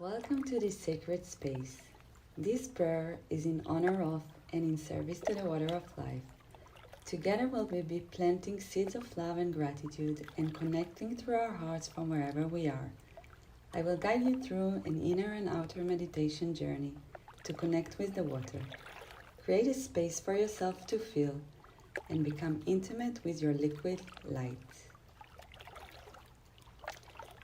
Welcome to this sacred space. This prayer is in honor of and in service to the water of life. Together we'll be planting seeds of love and gratitude and connecting through our hearts from wherever we are. I will guide you through an inner and outer meditation journey to connect with the water. Create a space for yourself to feel and become intimate with your liquid light.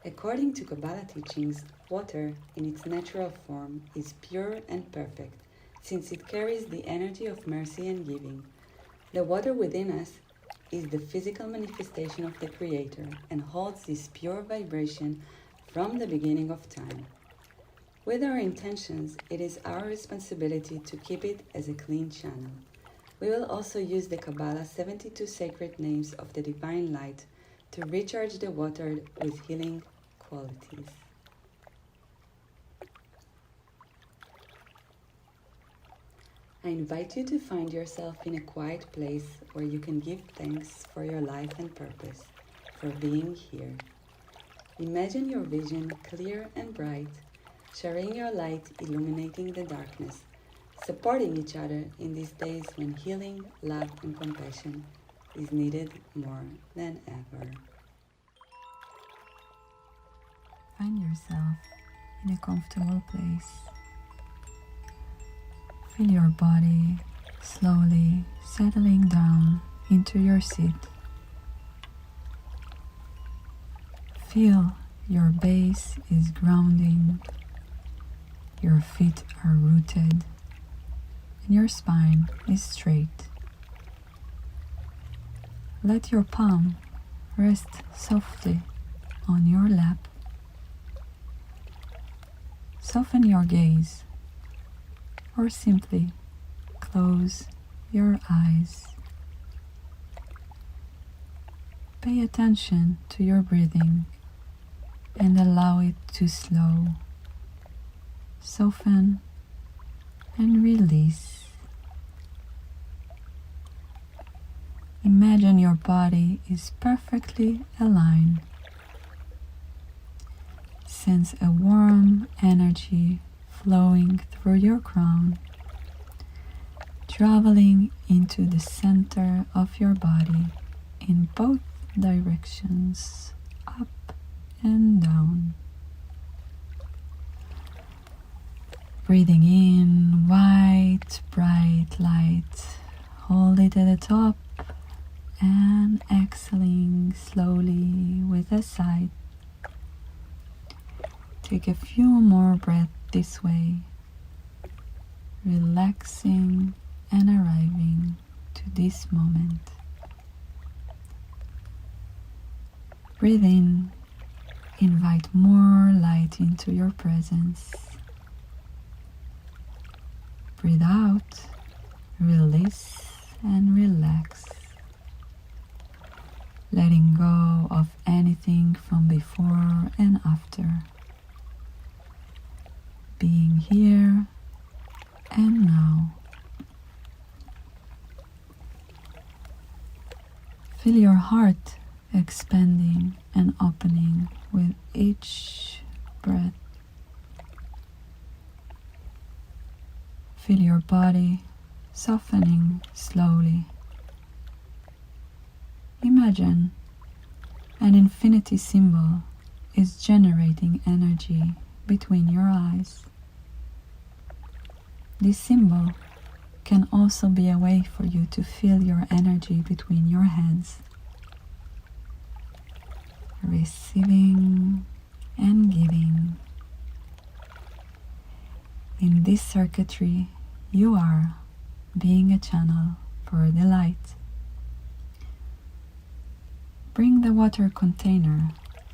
According to Kabbalah teachings, water in its natural form is pure and perfect, since it carries the energy of mercy and giving. The water within us is the physical manifestation of the Creator and holds this pure vibration from the beginning of time. With our intentions, it is our responsibility to keep it as a clean channel. We will also use the Kabbalah 72 sacred names of the Divine Light to recharge the water with healing qualities. I invite you to find yourself in a quiet place where you can give thanks for your life and purpose, for being here. Imagine your vision clear and bright, sharing your light illuminating the darkness, supporting each other in these days when healing, love, and compassion is needed more than ever. Find yourself in a comfortable place. Feel your body slowly settling down into your seat. Feel your base is grounding, your feet are rooted, and your spine is straight. Let your palm rest softly on your lap. Soften your gaze, or simply close your eyes. Pay attention to your breathing and allow it to slow, soften, and release. Imagine your body is perfectly aligned. Sense a warm energy flowing through your crown, traveling into the center of your body in both directions, up and down. Breathing in white, bright light, hold it at the top, and exhaling slowly with a sigh. Take a few more breaths this way, relaxing and arriving to this moment. Breathe in, invite more light into your presence. Breathe out, release and relax, letting go of anything from before and after. Being here and now. Feel your heart expanding and opening with each breath. Feel your body softening slowly. Imagine an infinity symbol is generating energy between your eyes. This symbol can also be a way for you to feel your energy between your hands, receiving and giving. In this circuitry, you are being a channel for the light. Bring the water container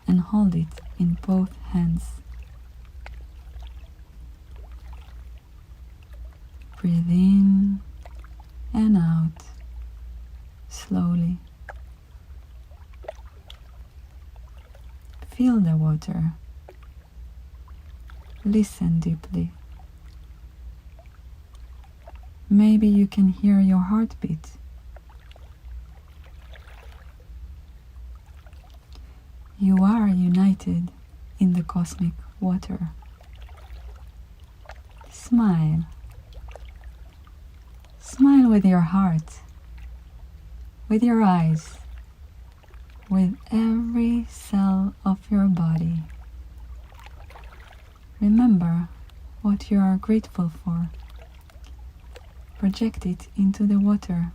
and hold it in both hands. Breathe in and out slowly. Feel the water. Listen deeply. Maybe you can hear your heartbeat. You are united in the cosmic water. smile. Smile with your heart, with your eyes, with every cell of your body. Remember what you are grateful for. Project it into the water.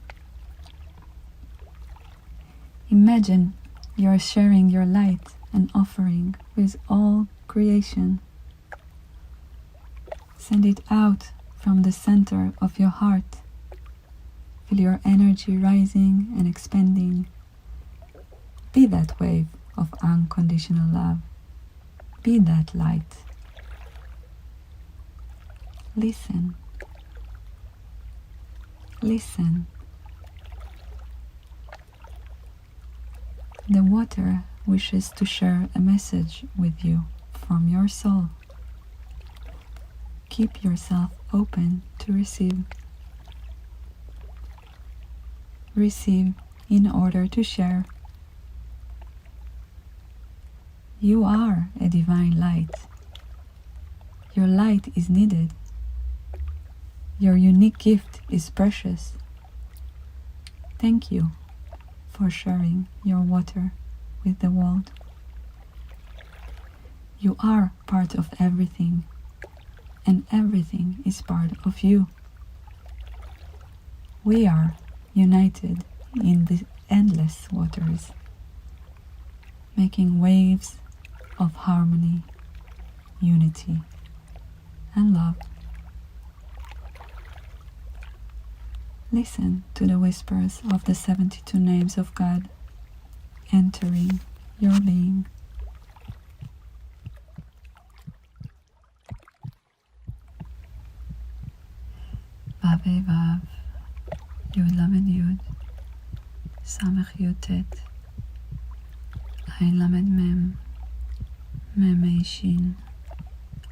Imagine you are sharing your light and offering with all creation. Send it out from the center of your heart. Feel your energy rising and expanding. Be that wave of unconditional love. Be that light. Listen. Listen. The water wishes to share a message with you from your soul. Keep yourself open to receive. Receive in order to share. You are a divine light. Your light is needed. Your unique gift is precious. Thank you for sharing your water with the world. You are part of everything, and everything is part of you. We are united in the endless waters, making waves of harmony, unity, and love. Listen to the whispers of the 72 names of God entering your being. Vav Vav, Yud Lamed Yud, Samech Yud Tet, Ayin Lamed Mem, Mem Mei Shin,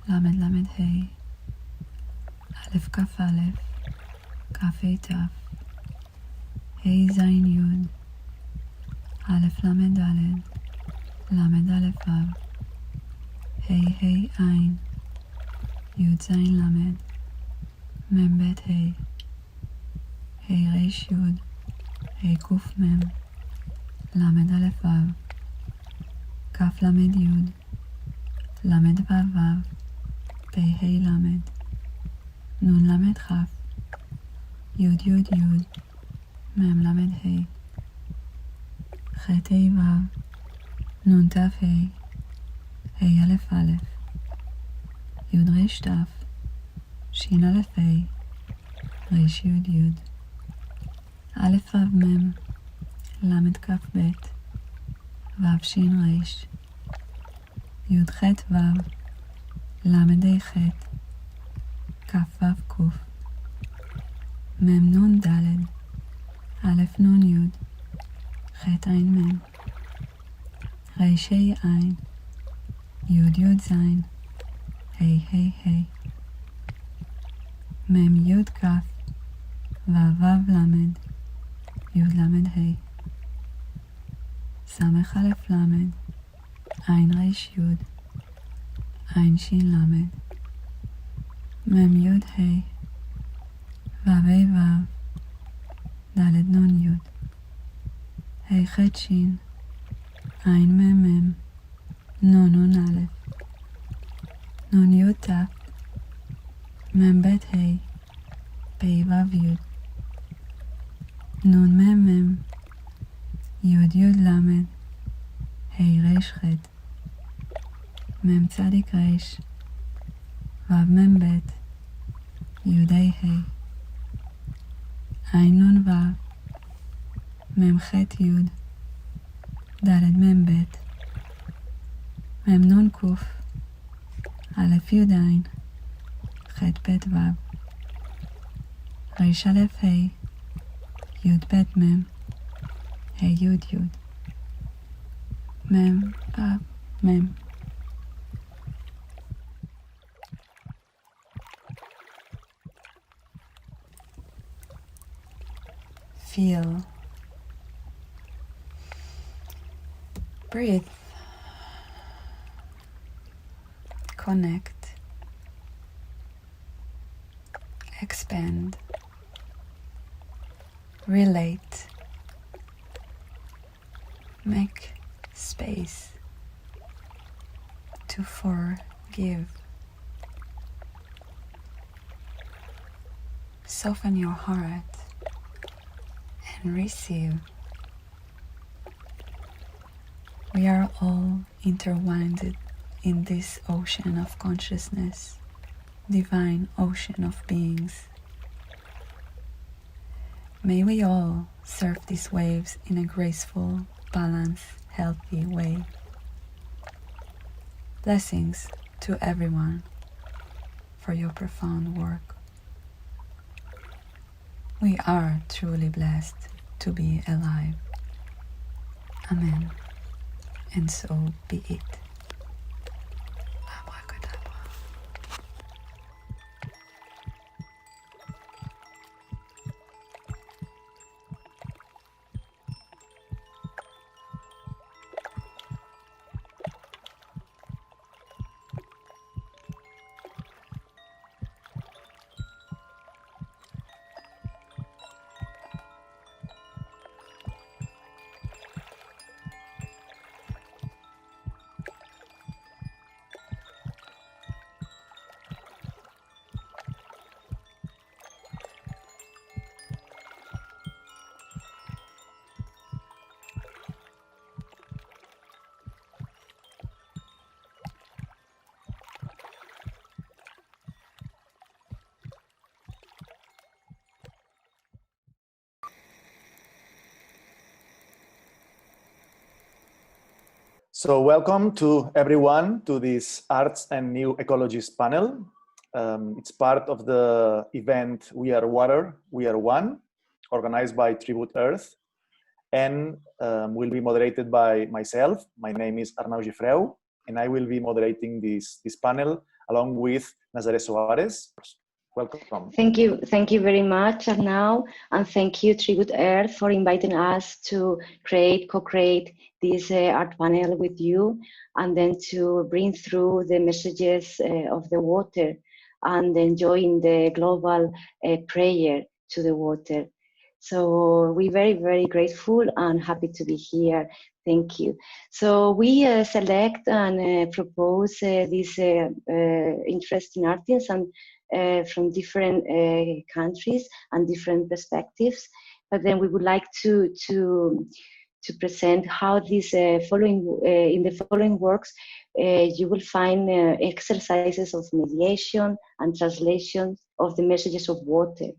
Lamed Lamed Hei, Aleph Kaf Aleph, Kaf Hei Taf, Hei Zayin Yud, Aleph Lamed Daled, Lamed Aleph Vav, Hei Hei Ayin, Yud Zayin Lamed, Mem Bet Hei, Hei Reish Yud, Hei Kuf Mem, Lamed Aleph Vav, Kaf Lamed Yud, Lamed Vav Vav, Pei Hei Lamed, Nun Lamed Chaf, Yud Yud Yud, Mem Lamed Hei, Chet Hei Vav, Nun Taf Hei, Hei Aleph Aleph, Yud Reish Taf, Shin Aleph Hei, Reish Yud Yud, Aleph Vav Mem, Lamed Kaf Bet, Vav Shin Reish, Yud Chet Vav, Lamed Hei Chet, Kaf Vav Kuf, Mem Nun Daled, Aleph Nun Yud, Chet Ayin Mem, Reish Hei Ayin, Yud Yud Zayin, Hei Hei Hei, Mem Yud Kaf, Vav Vav Lamed, Yud Lamed Hei, Samech Aleph Lamed, Ayin Reish Yud, Ayin Shin Lamed, Mem Yud Hei, Vav Hei Vav, Daled Nun Yud, Hei Chet Shin, Ayin Mem Mem, Nun Nun Aleph, Nun Yud Taf, Mem Bet Hei, Pei Vav Yud, Nun Mem Mem, Yud Yud Lamed, Hei Reish Chet, Mem Tzadik Reish, Vav Mem Bet, Yud Hei Hei, Ayin Nun Vav, Mem Chet Yud, Daled Mem Bet, Mem Nun Kuf, Aleph Yud Ayin, Chet Bet Vav, Reish Aleph Hei, Yud Bet Mem, Hei Yud Yud, Mem Vav Mem. Feel, breathe, connect, expand, relate, make space to forgive. Soften your heart and receive. We are all intertwined in this ocean of consciousness, divine ocean of beings. May we all surf these waves in a graceful, balanced, healthy way. Blessings to everyone for your profound work. We are truly blessed to be alive. Amen. And so be it. Abracadabra. So welcome to everyone to this Arts and New Ecologies panel. It's part of the event We Are Water, We Are One, organized by Tribute Earth, and will be moderated by myself. My name is Arnau Gifreu, and I will be moderating this panel along with Nazaré Soares. Welcome. Thank you very much, Arnau, and thank you, Tribute Earth, for inviting us to co-create this art panel with you, and then to bring through the messages of the water and enjoying the global prayer to the water. So we're very, very grateful and happy to be here. Thank you. So we select and propose these interesting artists and from different countries and different perspectives. But then we would like to present how these in the following works you will find exercises of mediation and translation of the messages of water.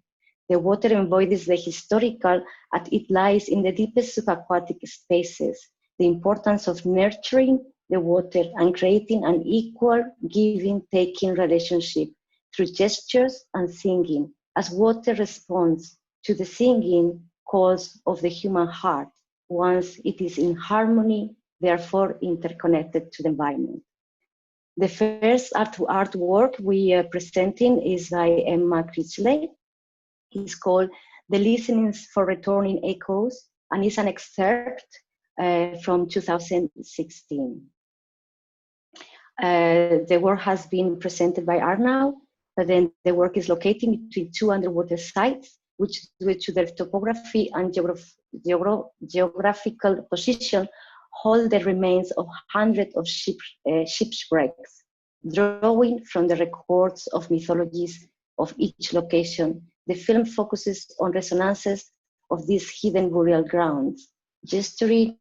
The water embodies the historical and it lies in the deepest subaquatic spaces. The importance of nurturing the water and creating an equal giving-taking relationship through gestures and singing, as water responds to the singing calls of the human heart, once it is in harmony, therefore interconnected to the environment. The first artwork we are presenting is by Emma Critchley. It's called The Listenings for Returning Echoes, and is an excerpt from 2016. The work has been presented by Arnau, but then the work is located between two underwater sites, which due to their topography and geographical position, hold the remains of hundreds of shipwrecks. Drawing from the records of mythologies of each location, the film focuses on resonances of these hidden burial grounds, gesturing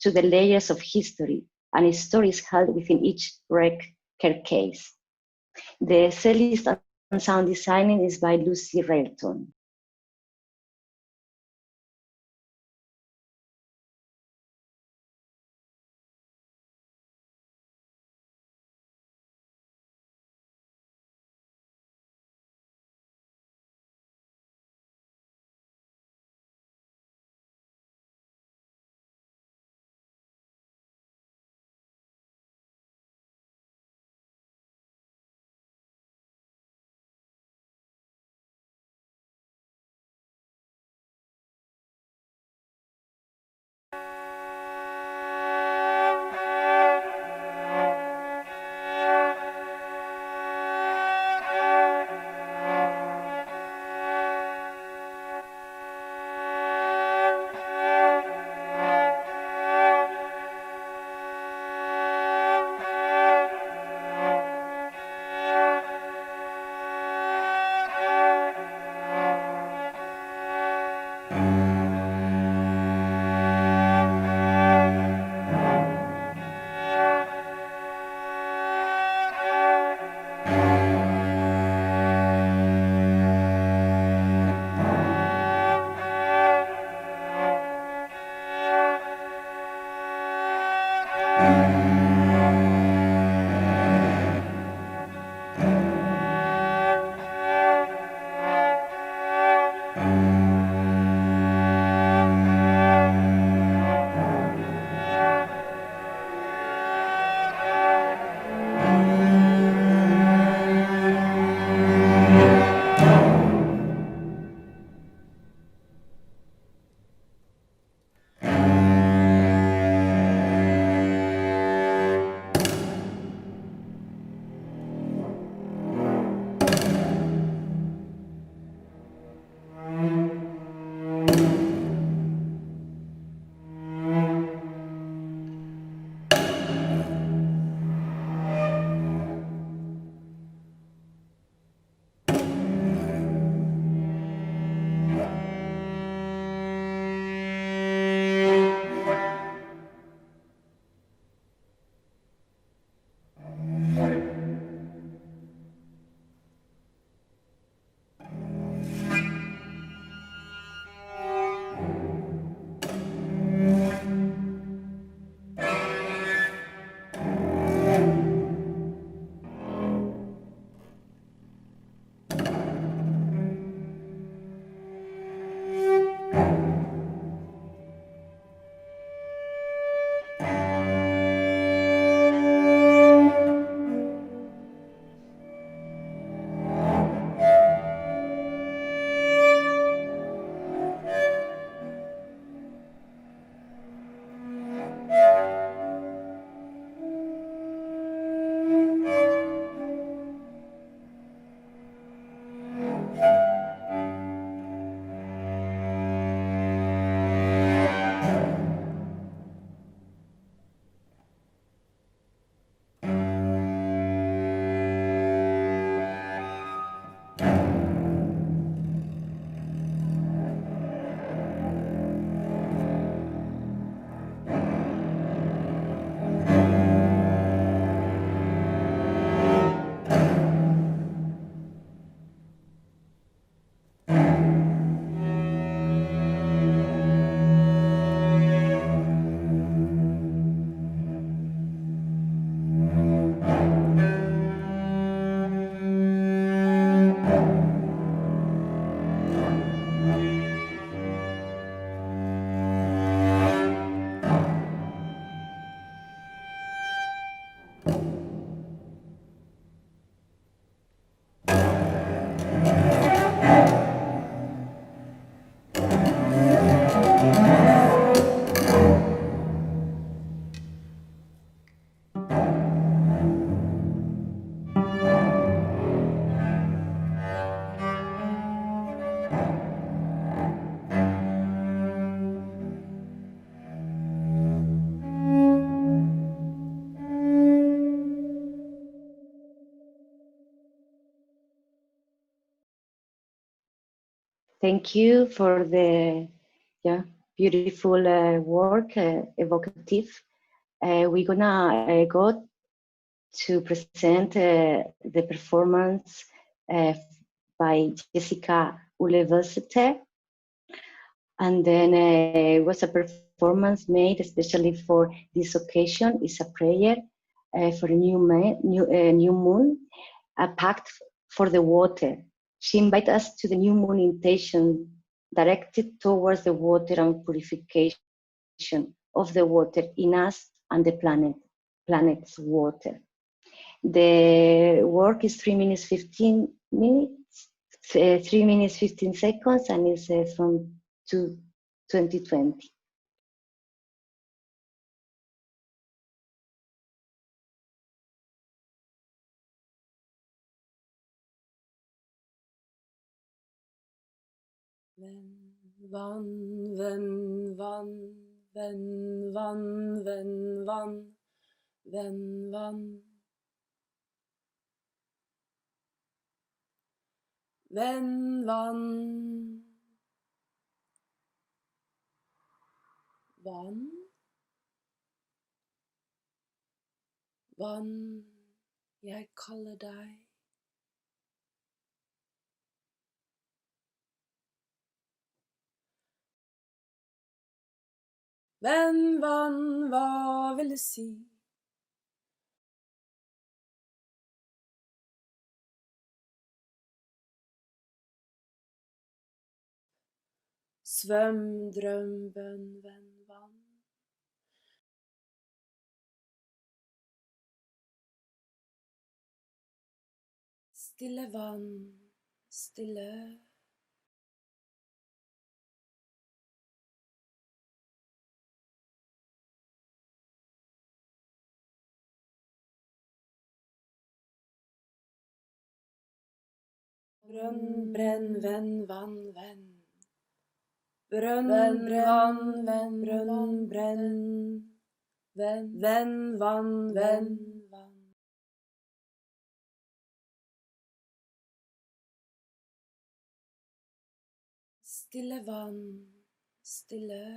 to the layers of history and stories held within each wreck carcass. The cellist and sound designing is by Lucy Railton. Thank you for the beautiful work, evocative. We're gonna go to present the performance by Jessica Ulevelsete. And then it was a performance made especially for this occasion. It's a prayer for a new moon, a pact for the water. She invited us to the new moon intention directed towards the water and purification of the water in us and the planet's water. The work is 3 minutes 15 minutes, 3 minutes 15 seconds, and it's from 2020. Venn, vann, venn, vann, venn, vann, venn, vann, venn, vann. Venn, vann, vann, vann, jeg kaller deg. Venn, vann, hva vil det si? Svøm, drøm, bønn, venn, vann. Stille vann, stille. Brønn, brenn, venn, vann, venn. Brønn, vann, venn, brønn, brenn. Venn, vann, venn, vann. Stille vann, stille.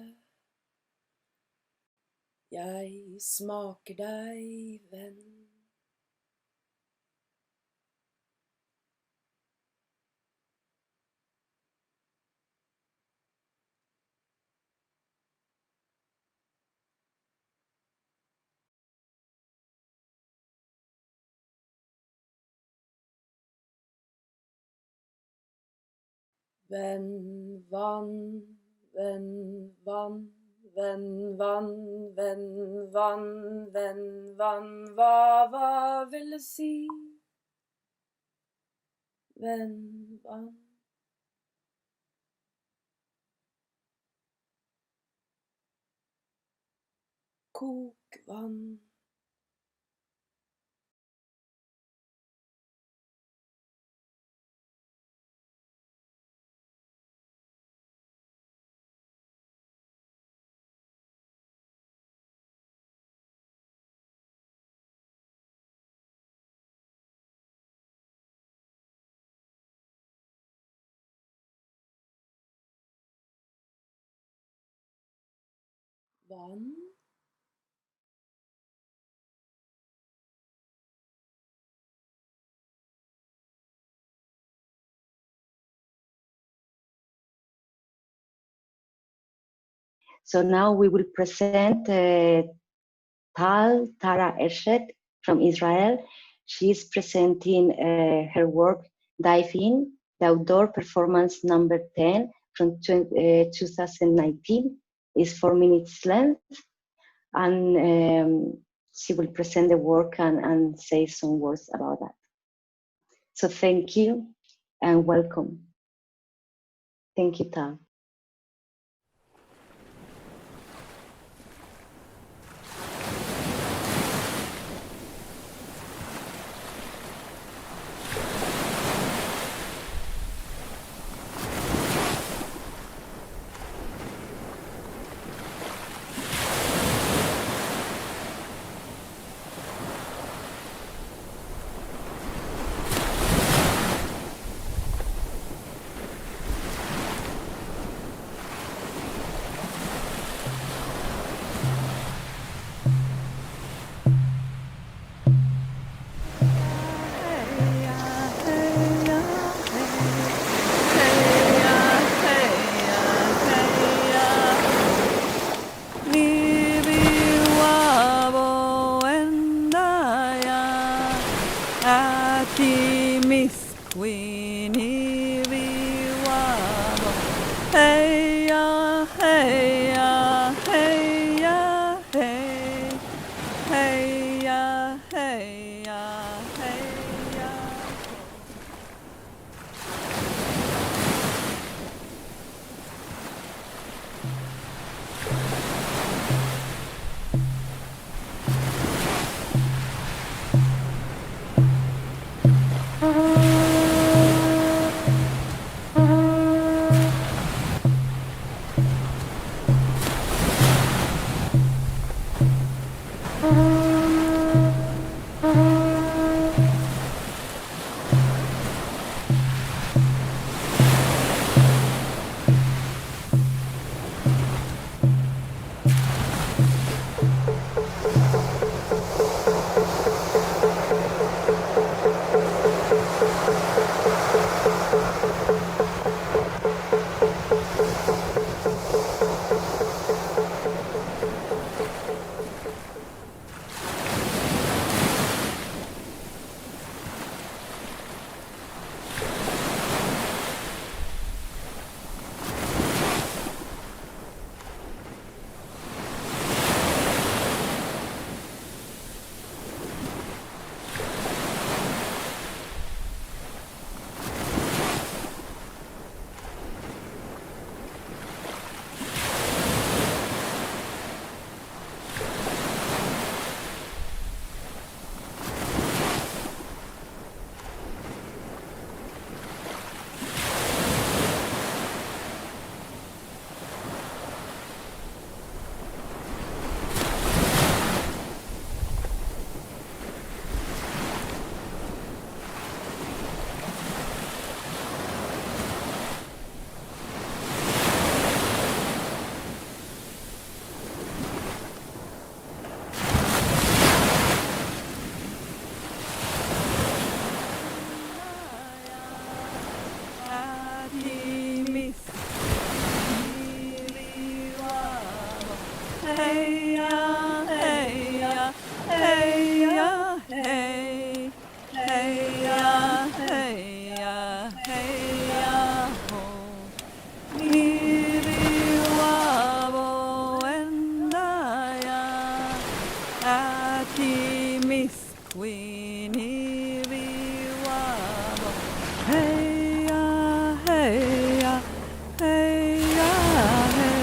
Jeg smaker deg, venn. Venn, vann, venn, vann, venn, vann, venn, vann, venn, vann. Hva vil det si? Venn, vann. Kok vann. Vann. So now we will present Tara Eshet from Israel. She is presenting her work, Dive In, the outdoor performance number 10 from 2019. It's 4 minutes length. And she will present the work and say some words about that. So thank you and welcome. Thank you, Tal. hey ya, hey ya, hey ya, hey, hey ya, hey ya, hey ya, ho. Niri wabo endaya, ati miskwi niri wabo. Hey ya, hey ya, hey ya, hey,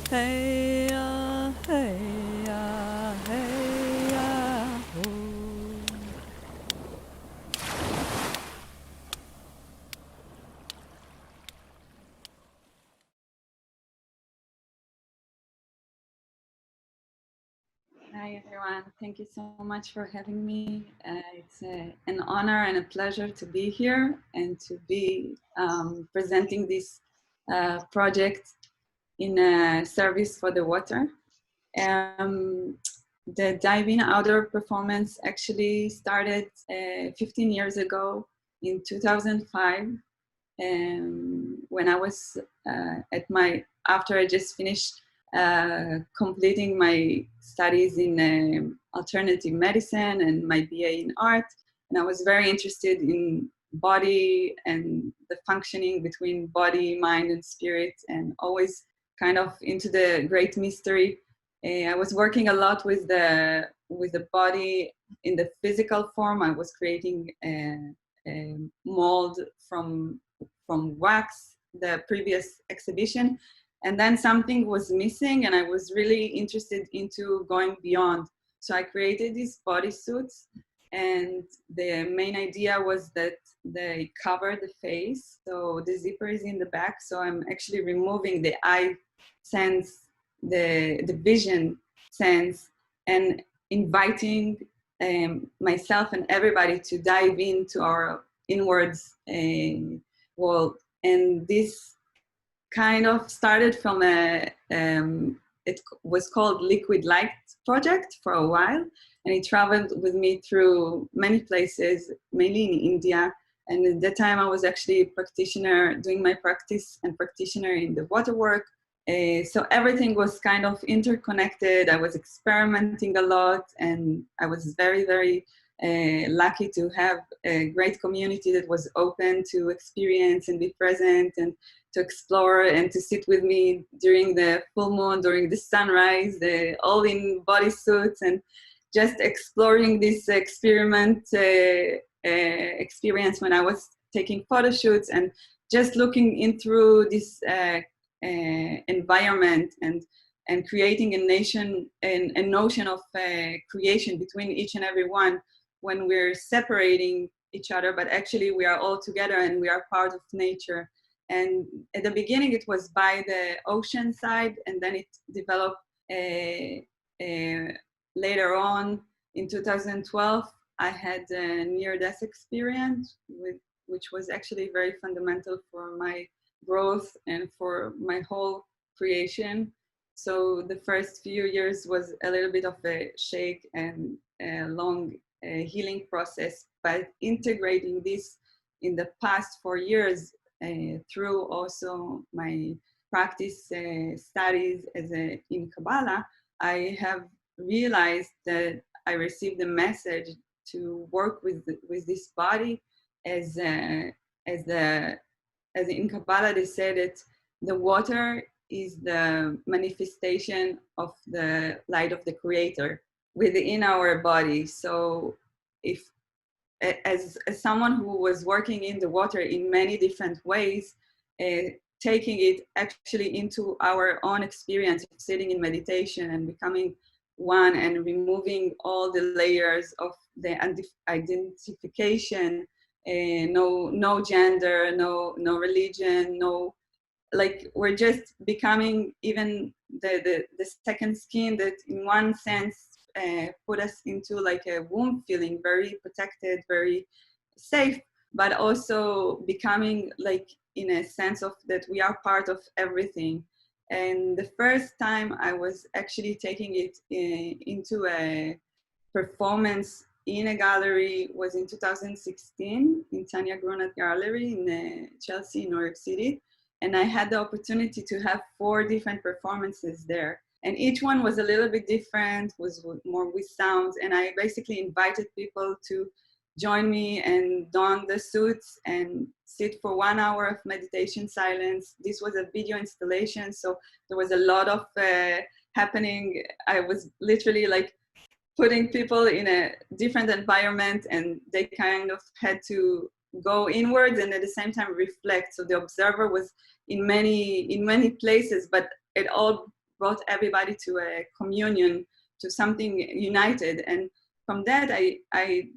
hey ya, hey ya, hey ya, ho. Hi, everyone. Thank you so much for having me. It's an honor and a pleasure to be here and to be presenting this project in a service for the water. The dive-in outdoor performance actually started 15 years ago in 2005 when I was after I just finished completing my studies in alternative medicine and my BA in art. And I was very interested in body and the functioning between body, mind, and spirit, and always kind of into the great mystery. I was working a lot with the body in the physical form. I was creating a mold from wax, the previous exhibition, and then something was missing and I was really interested into going beyond. So I created these bodysuits, and the main idea was that they cover the face. So the zipper is in the back, so I'm actually removing the eye sense, the vision sense, and inviting myself and everybody to dive into our inwards world. And this kind of started from it was called Liquid Light Project for a while, and it traveled with me through many places, mainly in India. And at that time I was actually a practitioner, doing my practice and practitioner in the water work. So everything was kind of interconnected. I was experimenting a lot, and I was very, very lucky to have a great community that was open to experience and be present and to explore and to sit with me during the full moon, during the sunrise, all in bodysuits, and just exploring this experience when I was taking photo shoots and just looking in through this environment and creating a notion of creation between each and every one, when we're separating each other, but actually we are all together and we are part of nature. And at the beginning it was by the ocean side, and then it developed later on in 2012. I had a near-death experience which was actually very fundamental for my growth and for my whole creation. So the first few years was a little bit of a shake and a long healing process, but integrating this in the past 4 years through also my practice studies in Kabbalah, I have realized that I received a message to work with this body as in Kabbalah they say that the water is the manifestation of the light of the Creator within our body. So if as someone who was working in the water in many different ways, taking it actually into our own experience of sitting in meditation and becoming one and removing all the layers of the identification, no gender, no religion, like we're just becoming even the second skin that in one sense put us into like a womb, feeling very protected, very safe, but also becoming like in a sense of that we are part of everything. And the first time I was actually taking it into a performance in a gallery was in 2016 in Tanya Grunat Gallery in Chelsea, New York City. And I had the opportunity to have 4 different performances there. And each one was a little bit different, was more with sounds. And I basically invited people to join me and don the suits and sit for 1 hour of meditation silence. This was a video installation, so there was a lot of happening. I was literally like putting people in a different environment, and they kind of had to go inwards and at the same time reflect. So the observer was in many places, but it all brought everybody to a communion, to something united. And from that, I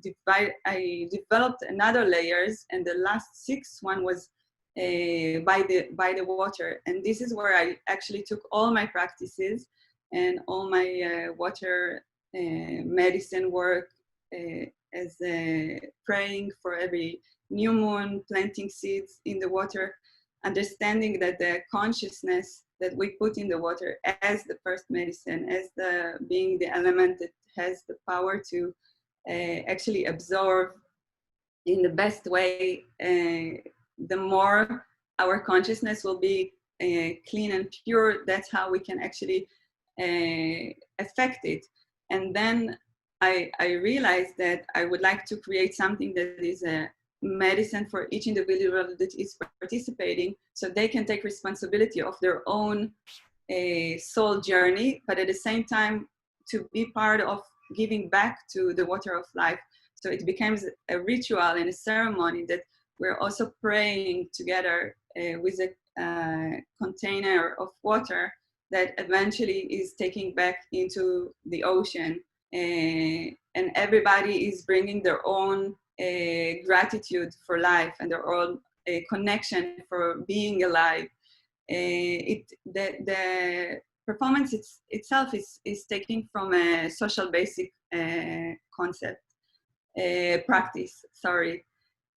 developed another layers, and the last 6 one was by the water. And this is where I actually took all my practices and all my water medicine work, as praying for every new moon, planting seeds in the water, understanding that the consciousness that we put in the water as the first medicine, as being the element that has the power to actually absorb in the best way, the more our consciousness will be clean and pure. That's how we can actually affect it. And then I realized that I would like to create something that is a medicine for each individual that is participating, so they can take responsibility of their own soul journey, but at the same time to be part of giving back to the water of life. So it becomes a ritual and a ceremony that we're also praying together with a container of water that eventually is taking back into the ocean. And everybody is bringing their own gratitude for life and their own connection for being alive. The performance itself is taken from a social basic concept, practice, sorry.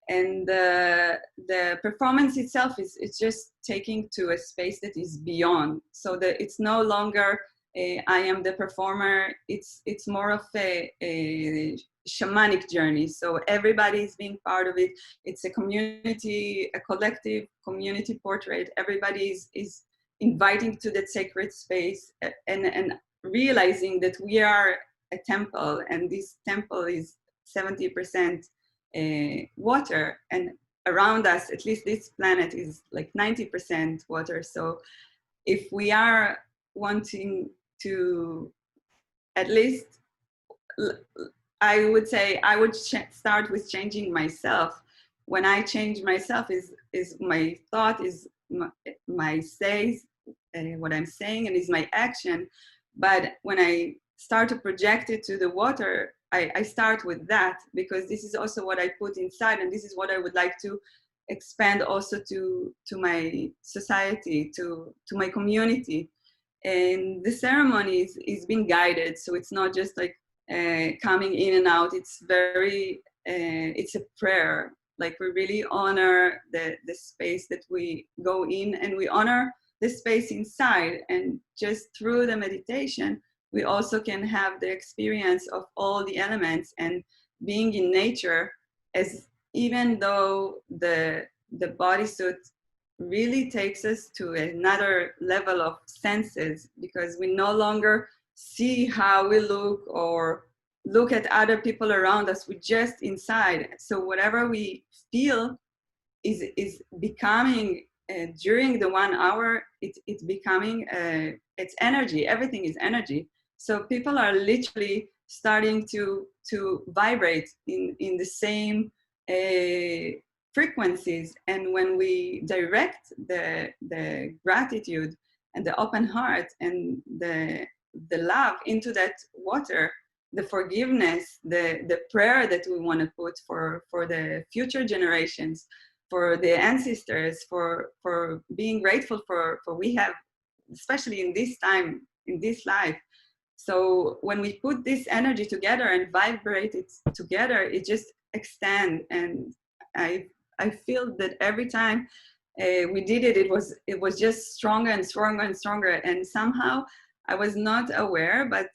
And the performance itself is just taking to a space that is beyond, so that it's no longer I am the performer. It's more of a shamanic journey. So everybody is being part of it. It's a community, a collective community portrait. Everybody is inviting to that sacred space, and realizing that we are a temple, and this temple is 70% water, and around us, at least this planet, is like 90% water. So if we are wanting to, at least I would say I would start with changing myself. When I change myself, is my thought, is my says, what I'm saying, and is my action. But when I start to project it to the water, I start with that, because this is also what I put inside, and this is what I would like to expand also to my society, to my community. And the ceremony is being guided, so it's not just like coming in and out. It's very, it's a prayer. Like we really honor the space that we go in, and we honor the space inside. And just through the meditation, we also can have the experience of all the elements and being in nature, as even though the bodysuit really takes us to another level of senses, because we no longer see how we look or look at other people around us. We're just inside. So whatever we feel is becoming during the 1 hour, it's becoming it's energy. Everything is energy. So people are literally starting to vibrate in the same frequencies. And when we direct the gratitude and the open heart and the love into that water, the forgiveness, the prayer that we want to put for the future generations, for the ancestors, for being grateful for we have, especially in this time, in this life. So when we put this energy together and vibrate it together, it just extends. And I feel that every time we did it, it was just stronger and stronger and stronger. And somehow I was not aware, but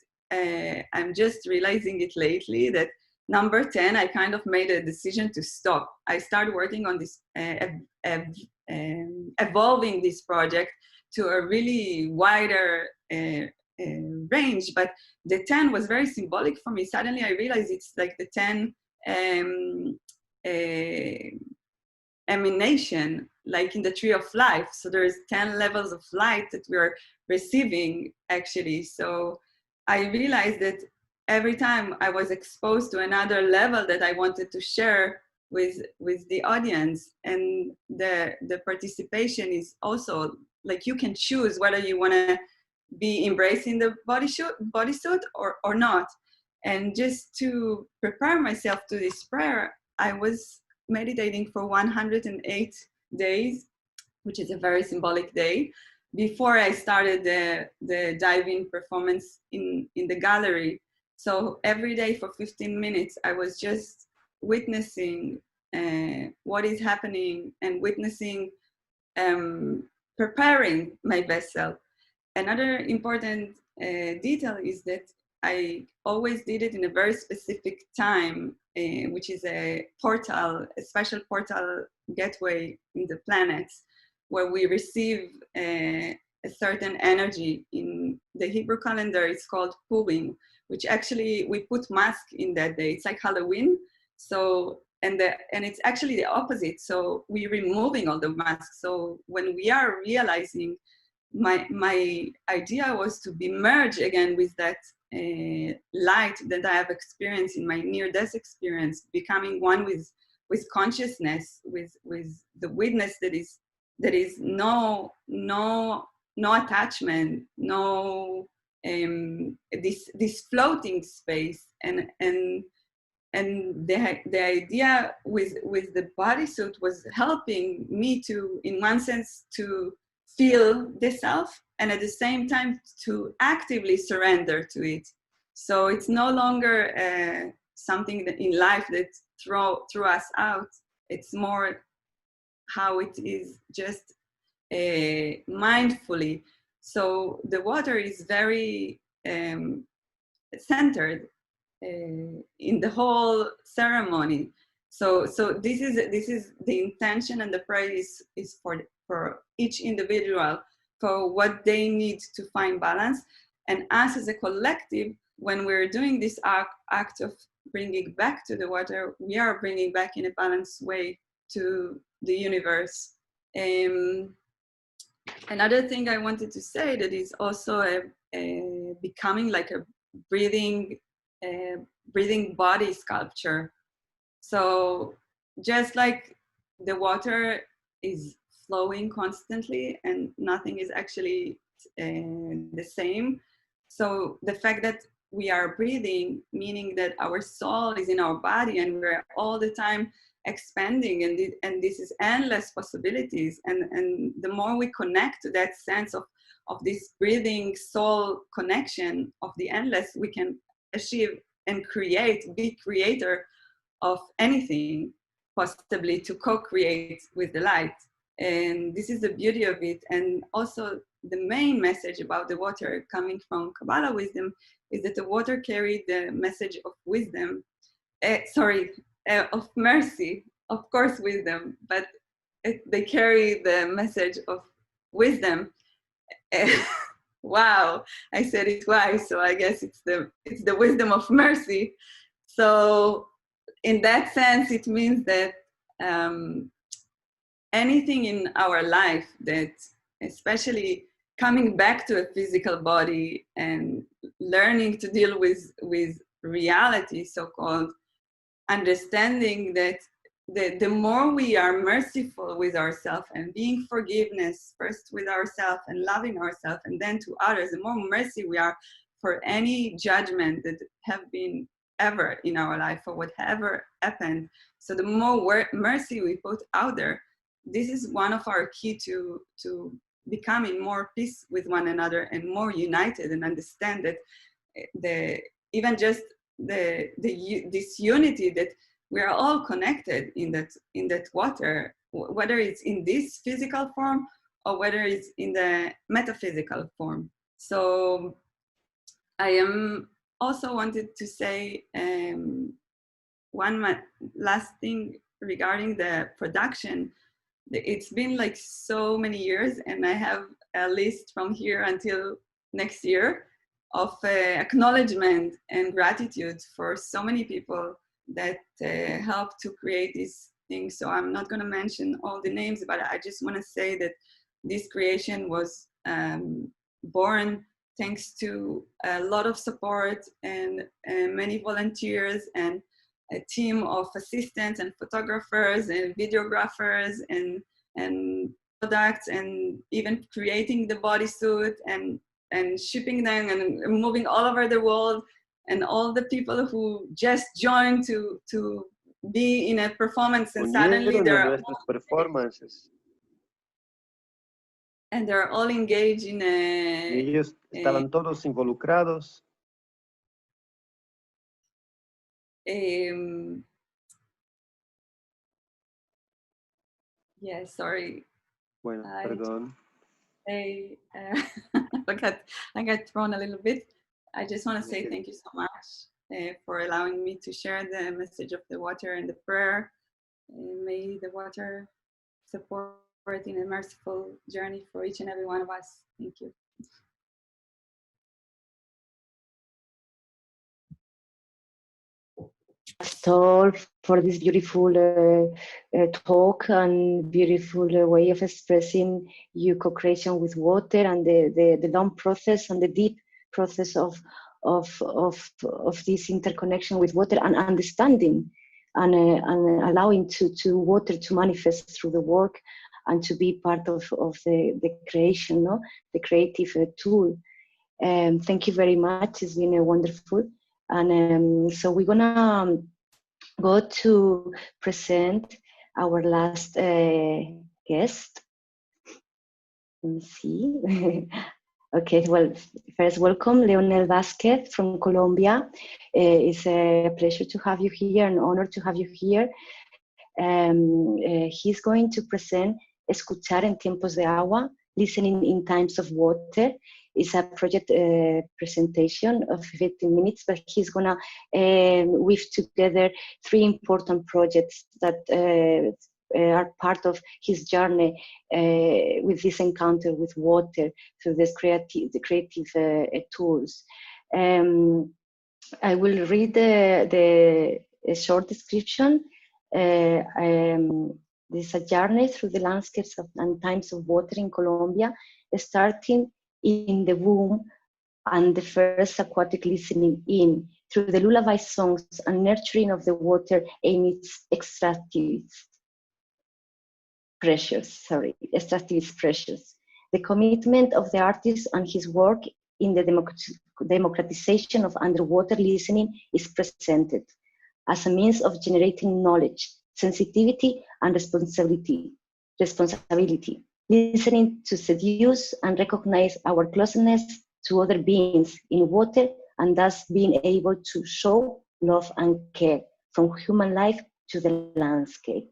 I'm just realizing it lately, that number 10, I kind of made a decision to stop. I started working on this, evolving this project to a really wider range, but the 10 was very symbolic for me. Suddenly I realized it's like the 10 emanation, like in the tree of life. So there's 10 levels of light that we are receiving actually. So I realized that every time I was exposed to another level that I wanted to share with the audience, and the participation is also like you can choose whether you want to be embracing the bodysuit or not. And just to prepare myself to this prayer, I was meditating for 108 days, which is a very symbolic day, before I started the dive-in performance in the gallery. So every day for 15 minutes, I was just witnessing what is happening and witnessing, preparing my vessel. Another important detail is that I always did it in a very specific time, which is a portal, a special portal gateway in the planets, where we receive a certain energy. In the Hebrew calendar, it's called Purim, which actually we put mask in that day. It's like Halloween. So, and it's actually the opposite. So we're removing all the masks. So when we are realizing, my idea was to be merged again with that light that I have experienced in my near-death experience, becoming one with consciousness, with the witness that is no attachment, no this floating space, and the idea with the bodysuit was helping me to, in one sense, to feel the self, and at the same time to actively surrender to it. So it's no longer something that in life that throw us out. It's more how it is just mindfully. So the water is very centered in the whole ceremony. So this is the intention, and the prayer is for each individual, for what they need to find balance. And us as a collective, when we're doing this act of bringing back to the water, we are bringing back in a balanced way to the universe. Another thing I wanted to say that is also becoming like a breathing body sculpture. So just like the water is flowing constantly and nothing is actually the same. So the fact that we are breathing, meaning that our soul is in our body and we're all the time expanding, and this is endless possibilities. And the more we connect to that sense of this breathing soul connection of the endless, we can achieve and be creator of anything, possibly to co-create with the light. And this is the beauty of it. And also the main message about the water coming from Kabbalah wisdom is that the water carried the message of wisdom, of mercy, of course wisdom, but they carry the message of wisdom. Wow, I said it twice, so I guess it's the wisdom of mercy. So in that sense, it means that anything in our life that, especially coming back to a physical body and learning to deal with reality, so-called, understanding that the more we are merciful with ourselves and being forgiveness first with ourselves and loving ourselves and then to others, the more mercy we are for any judgment that have been ever in our life or whatever happened. So the more mercy we put out there, this is one of our key to becoming more peace with one another and more united, and understand that this unity, that we are all connected in that water, whether it's in this physical form or whether it's in the metaphysical form. So I am also wanted to say one last thing regarding the production. It's been like so many years, and I have a list from here until next year. acknowledgement and gratitude for so many people that helped to create these things. So I'm not going to mention all the names, but I just want to say that this creation was born thanks to a lot of support and many volunteers and a team of assistants and photographers and videographers and products, and even creating the bodysuit and shipping them and moving all over the world, and all the people who just joined to be in a performance, and suddenly Unieron a they're nuestras performances all engaged in y ellos estaban todos involucrados. Yeah, sorry. Bueno, perdón. I got thrown a little bit. I just want to say thank you so much for allowing me to share the message of the water and the prayer. May the water support in a merciful journey for each and every one of us. Thank you. All for this beautiful talk and beautiful way of expressing your co-creation with water, and the long process and the deep process of this interconnection with water, and understanding and allowing to water to manifest through the work and to be part of the creation, no? The creative tool. Thank you very much. It's been wonderful. And so we're gonna go to present our last guest. Let me see. Okay, well, first welcome Leonel Vasquez from Colombia. It's a pleasure to have you here, an honor to have you here. He's going to present Escuchar en Tiempos de Agua, Listening in Times of Water. It's a project presentation of 15 minutes, but he's gonna weave together 3 important projects that are part of his journey with this encounter with water through this creative tools. I will read the short description. This is a journey through the landscapes and times of water in Colombia, starting in the womb and the first aquatic listening in, through the lullaby songs and nurturing of the water and its extractivist pressures. The commitment of the artist and his work in the democratization of underwater listening is presented as a means of generating knowledge, sensitivity, and responsibility. Listening to seduce and recognize our closeness to other beings in water, and thus being able to show love and care from human life to the landscape.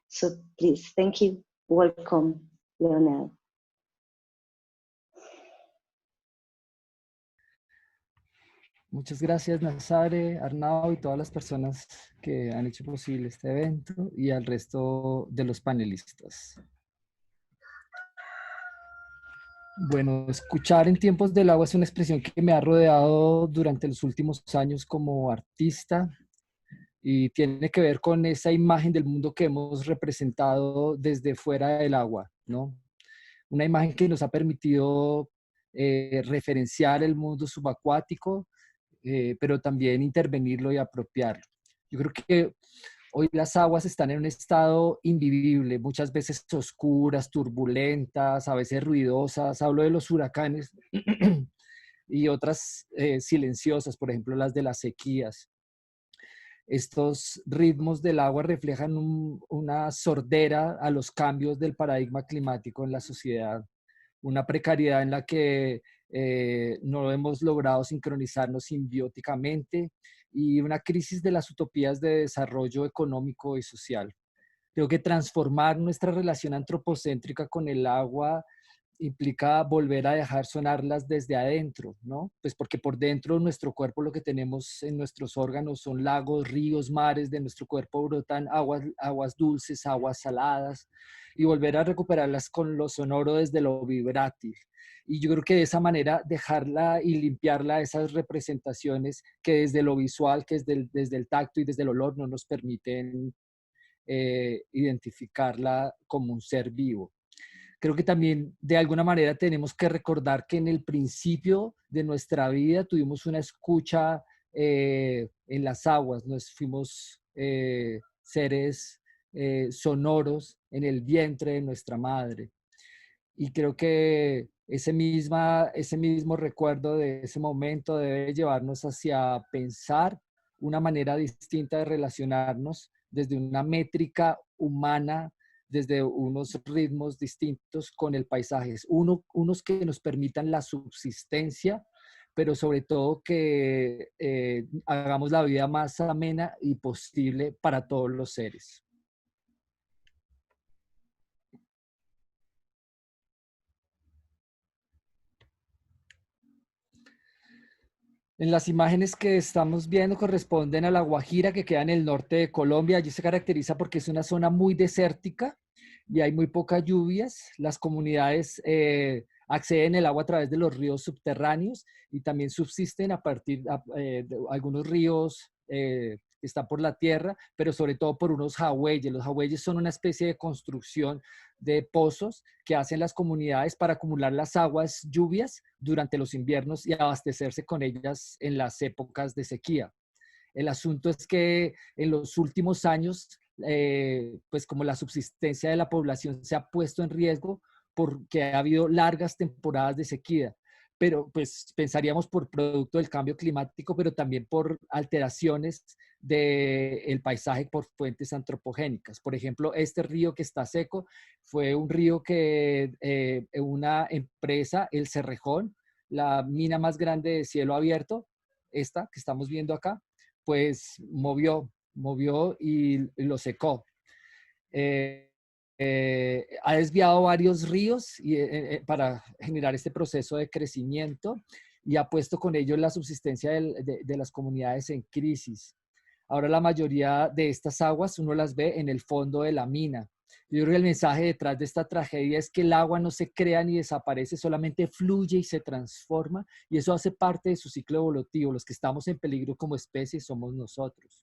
So please, thank you. Welcome, Leonel. Muchas gracias, Nazare, Arnau y todas las personas que han hecho posible este evento, y al resto de los panelistas. Bueno, escuchar en tiempos del agua es una expresión que me ha rodeado durante los últimos años como artista, y tiene que ver con esa imagen del mundo que hemos representado desde fuera del agua, ¿no? Una imagen que nos ha permitido referenciar el mundo subacuático, pero también intervenirlo y apropiarlo. Yo creo que hoy las aguas están en un estado invivible, muchas veces oscuras, turbulentas, a veces ruidosas. Hablo de los huracanes y otras silenciosas, por ejemplo las de las sequías. Estos ritmos del agua reflejan una sordera a los cambios del paradigma climático en la sociedad, una precariedad en la que no hemos logrado sincronizarnos simbióticamente, y una crisis de las utopías de desarrollo económico y social. Creo que transformar nuestra relación antropocéntrica con el agua implica volver a dejar sonarlas desde adentro, ¿no? Pues porque por dentro de nuestro cuerpo lo que tenemos en nuestros órganos son lagos, ríos, mares. De nuestro cuerpo brotan aguas dulces, aguas saladas, y volver a recuperarlas con lo sonoro desde lo vibrátil. Y yo creo que de esa manera dejarla y limpiarla, esas representaciones que desde lo visual, que desde el tacto y desde el olor no nos permiten identificarla como un ser vivo. Creo que también de alguna manera tenemos que recordar que en el principio de nuestra vida tuvimos una escucha en las aguas, nos fuimos seres sonoros en el vientre de nuestra madre. Y creo que ese mismo recuerdo de ese momento debe llevarnos hacia pensar una manera distinta de relacionarnos desde una métrica humana, desde unos ritmos distintos con el paisaje. Unos que nos permitan la subsistencia, pero sobre todo que hagamos la vida más amena y posible para todos los seres. En las imágenes que estamos viendo corresponden a La Guajira, que queda en el norte de Colombia. Allí se caracteriza porque es una zona muy desértica y hay muy pocas lluvias. Las comunidades acceden al agua a través de los ríos subterráneos y también subsisten a partir de algunos ríos que están por la tierra, pero sobre todo por unos jagüeyes. Los jagüeyes son una especie de construcción de pozos que hacen las comunidades para acumular las aguas lluvias durante los inviernos y abastecerse con ellas en las épocas de sequía. El asunto es que en los últimos años, pues como la subsistencia de la población se ha puesto en riesgo porque ha habido largas temporadas de sequía, pero pues pensaríamos por producto del cambio climático, pero también por alteraciones del paisaje por fuentes antropogénicas. Por ejemplo, este río que está seco fue un río que una empresa, el Cerrejón, la mina más grande de cielo abierto, esta que estamos viendo acá, pues movió y lo secó. Ha desviado varios ríos para generar este proceso de crecimiento y ha puesto con ello la subsistencia de las comunidades en crisis. Ahora la mayoría de estas aguas uno las ve en el fondo de la mina. Yo creo que el mensaje detrás de esta tragedia es que el agua no se crea ni desaparece, solamente fluye y se transforma, y eso hace parte de su ciclo evolutivo. Los que estamos en peligro como especie somos nosotros.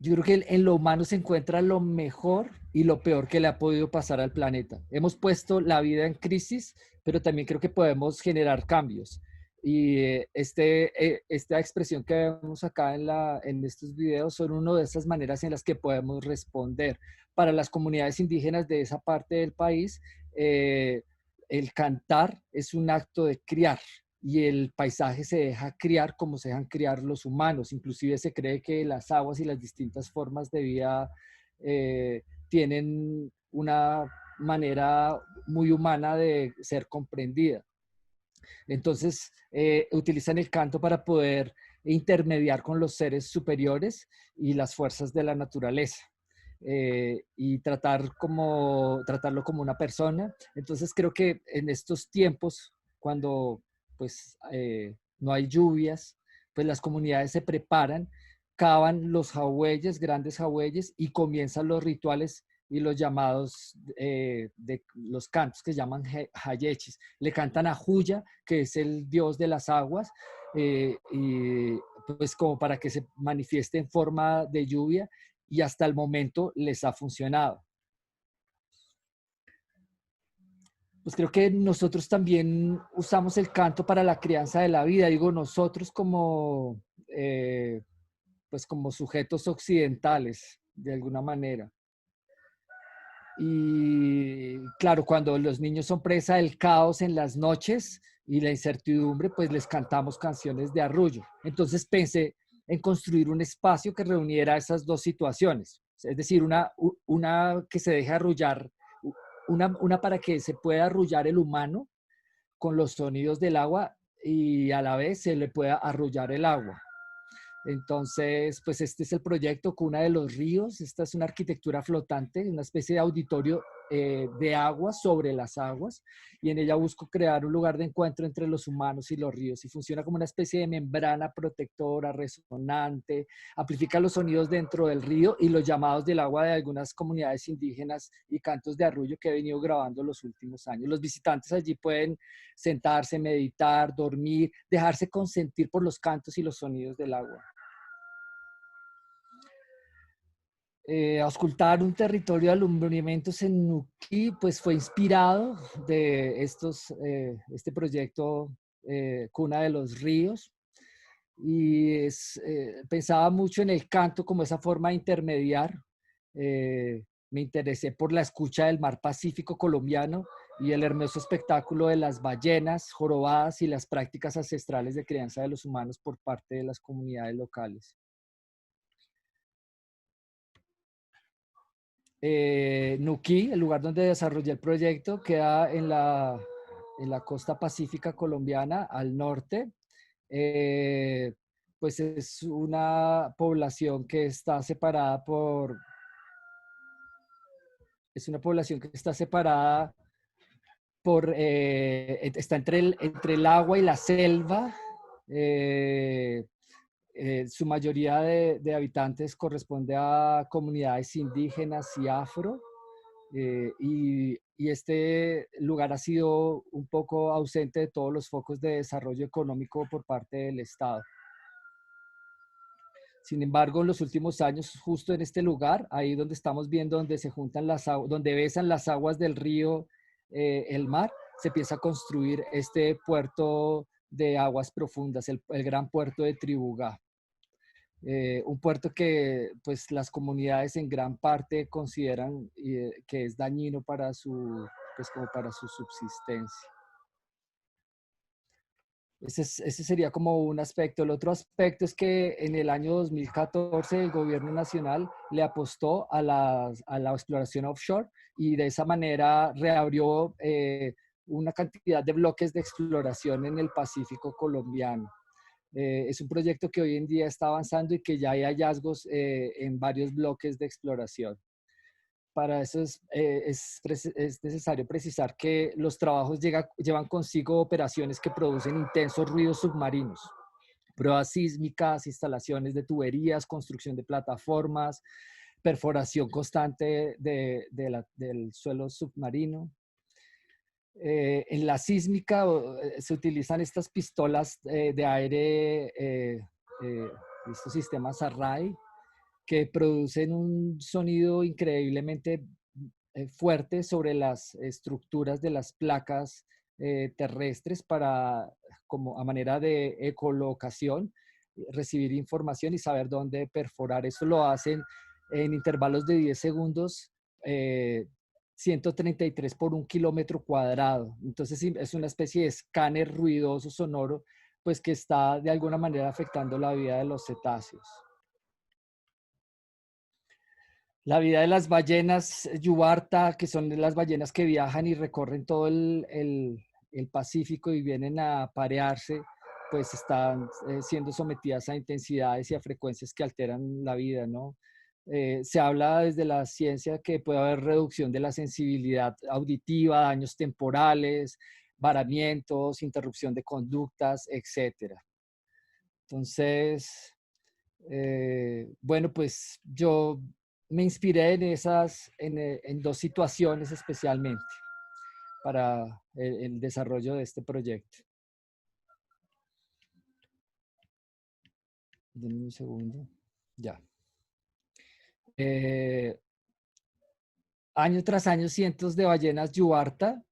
Yo creo que en lo humano se encuentra lo mejor y lo peor que le ha podido pasar al planeta. Hemos puesto la vida en crisis, pero también creo que podemos generar cambios. Y esta expresión que vemos acá en estos videos son una de esas maneras en las que podemos responder. Para las comunidades indígenas de esa parte del país, el cantar es un acto de criar, y el paisaje se deja criar como se dejan criar los humanos. Inclusive se cree que las aguas y las distintas formas de vida tienen una manera muy humana de ser comprendida. Entonces, utilizan el canto para poder intermediar con los seres superiores y las fuerzas de la naturaleza. Y tratarlo como una persona. Entonces creo que en estos tiempos, cuando pues no hay lluvias, pues las comunidades se preparan, cavan los jagüeyes, grandes jagüeyes, y comienzan los rituales y los llamados de los cantos que llaman hayechis. Le cantan a Juya, que es el dios de las aguas, y pues como para que se manifieste en forma de lluvia, y hasta el momento les ha funcionado. Pues creo que nosotros también usamos el canto para la crianza de la vida. Digo nosotros como, pues como sujetos occidentales, de alguna manera. Y claro, cuando los niños son presa del caos en las noches y la incertidumbre, pues les cantamos canciones de arrullo. Entonces pensé en construir un espacio que reuniera esas dos situaciones. Es decir, una que se deje arrullar, una para que se pueda arrullar el humano con los sonidos del agua y a la vez se le pueda arrullar el agua. Entonces, pues este es el proyecto Cuna de los Ríos. Esta es una arquitectura flotante, una especie de auditorio de aguas sobre las aguas, y en ella busco crear un lugar de encuentro entre los humanos y los ríos, y funciona como una especie de membrana protectora, resonante, amplifica los sonidos dentro del río y los llamados del agua de algunas comunidades indígenas y cantos de arrullo que he venido grabando los últimos años. Los visitantes allí pueden sentarse, meditar, dormir, dejarse consentir por los cantos y los sonidos del agua. Auscultar un territorio de alumbramientos en Nuquí, pues fue inspirado de este proyecto Cuna de los Ríos, y pensaba mucho en el canto como esa forma de intermediar. Me interesé por la escucha del mar Pacífico colombiano y el hermoso espectáculo de las ballenas jorobadas y las prácticas ancestrales de crianza de los humanos por parte de las comunidades locales. Nuquí, el lugar donde desarrollé el proyecto, queda en la costa pacífica colombiana, al norte. Pues es una población que está separada por... Es una población que está separada por... está entre el agua y la selva. Su mayoría de habitantes corresponde a comunidades indígenas y afro, y este lugar ha sido un poco ausente de todos los focos de desarrollo económico por parte del Estado. Sin embargo, en los últimos años, justo en este lugar, ahí donde estamos viendo, donde se juntan las aguas, donde besan las aguas del río, el mar, se empieza a construir este puerto de aguas profundas, el gran puerto de Tribugá. Un puerto que pues las comunidades en gran parte consideran que es dañino para como para su subsistencia. Ese sería como un aspecto. El otro aspecto es que en el año 2014 el gobierno nacional le apostó a la exploración offshore, y de esa manera reabrió una cantidad de bloques de exploración en el Pacífico colombiano. Es un proyecto que hoy en día está avanzando y que ya hay hallazgos en varios bloques de exploración. Para eso es necesario precisar que los trabajos llevan consigo operaciones que producen intensos ruidos submarinos, pruebas sísmicas, instalaciones de tuberías, construcción de plataformas, perforación constante del suelo submarino. En la sísmica se utilizan estas pistolas de aire, estos sistemas Array, que producen un sonido increíblemente fuerte sobre las estructuras de las placas terrestres para, como a manera de ecolocación, recibir información y saber dónde perforar. Eso lo hacen en intervalos de 10 segundos, 133 por 1 kilómetro cuadrado. Entonces es una especie de escáner ruidoso sonoro, pues que está de alguna manera afectando la vida de los cetáceos. La vida de las ballenas yubarta, que son las ballenas que viajan y recorren todo el Pacífico y vienen a parearse, pues están siendo sometidas a intensidades y a frecuencias que alteran la vida, ¿no? Se habla desde la ciencia que puede haber reducción de la sensibilidad auditiva, daños temporales, varamientos, interrupción de conductas, etc. Entonces, bueno, pues yo me inspiré en dos situaciones especialmente para el desarrollo de este proyecto. Denme un segundo. Ya. Año tras año, cientos de ballenas yubarta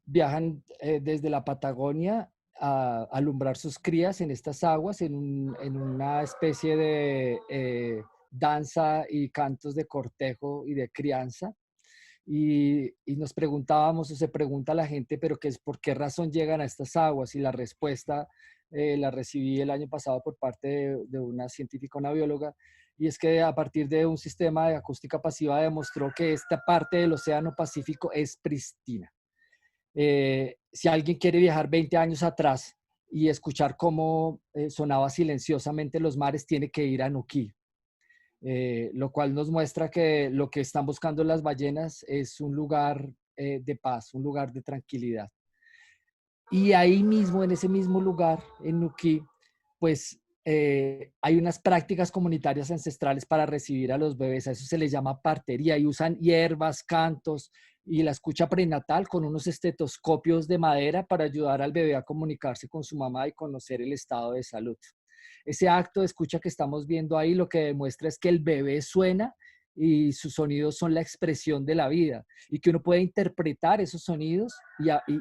viajan desde la Patagonia a alumbrar sus crías en estas aguas, en una especie de danza y cantos de cortejo y de crianza. Y nos preguntábamos, o se pregunta la gente, pero ¿por qué razón llegan a estas aguas? Y la respuesta la recibí el año pasado por parte de una científica, una bióloga, y es que a partir de un sistema de acústica pasiva demostró que esta parte del Océano Pacífico es pristina. Si alguien quiere viajar 20 años atrás y escuchar cómo sonaba silenciosamente los mares, tiene que ir a Nuquí. Lo cual nos muestra que lo que están buscando las ballenas es un lugar de paz, un lugar de tranquilidad. Y ahí mismo, en ese mismo lugar, en Nuquí, pues hay unas prácticas comunitarias ancestrales para recibir a los bebés. A eso se les llama partería y usan hierbas, cantos y la escucha prenatal con unos estetoscopios de madera para ayudar al bebé a comunicarse con su mamá y conocer el estado de salud. Ese acto de escucha que estamos viendo ahí lo que demuestra es que el bebé suena y sus sonidos son la expresión de la vida y que uno puede interpretar esos sonidos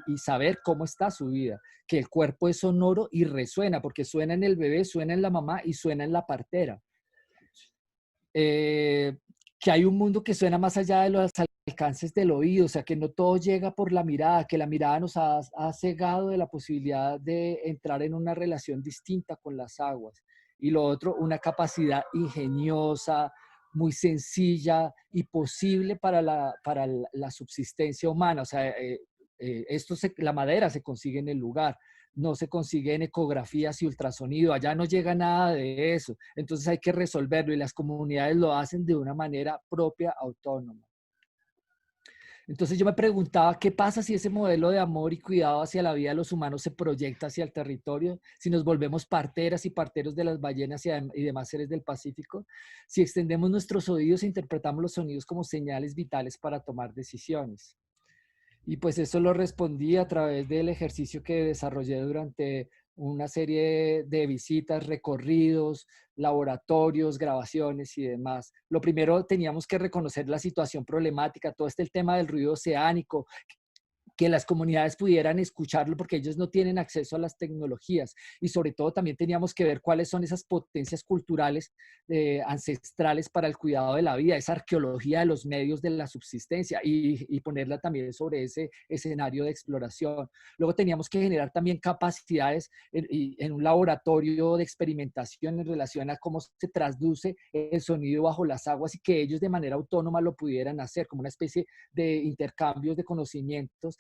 y saber cómo está su vida, que el cuerpo es sonoro y resuena, porque suena en el bebé, suena en la mamá y suena en la partera. Que hay un mundo que suena más allá de los alcances del oído, o sea, que no todo llega por la mirada, que la mirada nos ha cegado de la posibilidad de entrar en una relación distinta con las aguas. Y lo otro, una capacidad ingeniosa, muy sencilla y posible para la subsistencia humana. O sea, la madera se consigue en el lugar, no se consigue en ecografías y ultrasonido, allá no llega nada de eso, entonces hay que resolverlo y las comunidades lo hacen de una manera propia, autónoma. Entonces yo me preguntaba, ¿qué pasa si ese modelo de amor y cuidado hacia la vida de los humanos se proyecta hacia el territorio? Si nos volvemos parteras y parteros de las ballenas y demás seres del Pacífico, si extendemos nuestros oídos e interpretamos los sonidos como señales vitales para tomar decisiones. Y pues eso lo respondí a través del ejercicio que desarrollé durante una serie de visitas, recorridos, laboratorios, grabaciones y demás. Lo primero, teníamos que reconocer la situación problemática, todo el tema del ruido oceánico, que las comunidades pudieran escucharlo porque ellos no tienen acceso a las tecnologías y sobre todo también teníamos que ver cuáles son esas potencias culturales ancestrales para el cuidado de la vida, esa arqueología de los medios de la subsistencia y ponerla también sobre ese escenario de exploración. Luego teníamos que generar también capacidades en un laboratorio de experimentación en relación a cómo se traduce el sonido bajo las aguas y que ellos de manera autónoma lo pudieran hacer como una especie de intercambios de conocimientos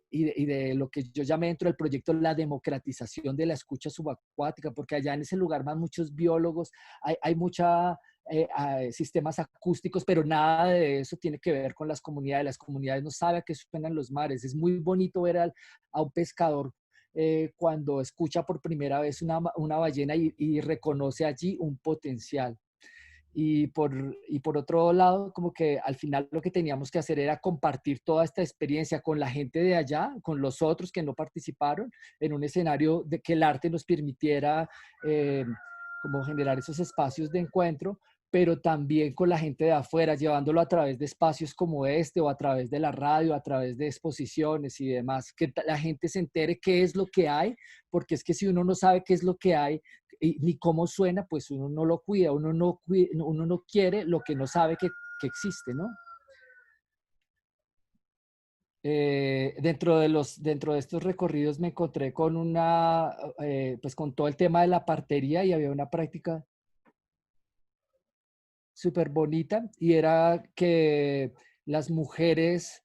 y de lo que yo llamé dentro del proyecto la democratización de la escucha subacuática, porque allá en ese lugar van muchos biólogos, hay mucha sistemas acústicos, pero nada de eso tiene que ver con las comunidades no saben a qué suenan los mares, es muy bonito ver a un pescador cuando escucha por primera vez una ballena y reconoce allí un potencial. Y por otro lado, como que al final lo que teníamos que hacer era compartir toda esta experiencia con la gente de allá, con los otros que no participaron, en un escenario de que el arte nos permitiera como generar esos espacios de encuentro, pero también con la gente de afuera, llevándolo a través de espacios como este o a través de la radio, a través de exposiciones y demás, que la gente se entere qué es lo que hay, porque es que si uno no sabe qué es lo que hay, ni cómo suena, pues uno no lo cuida, uno no quiere lo que no sabe que existe, ¿no? Dentro de estos recorridos me encontré con pues con todo el tema de la partería y había una práctica súper bonita y era que las mujeres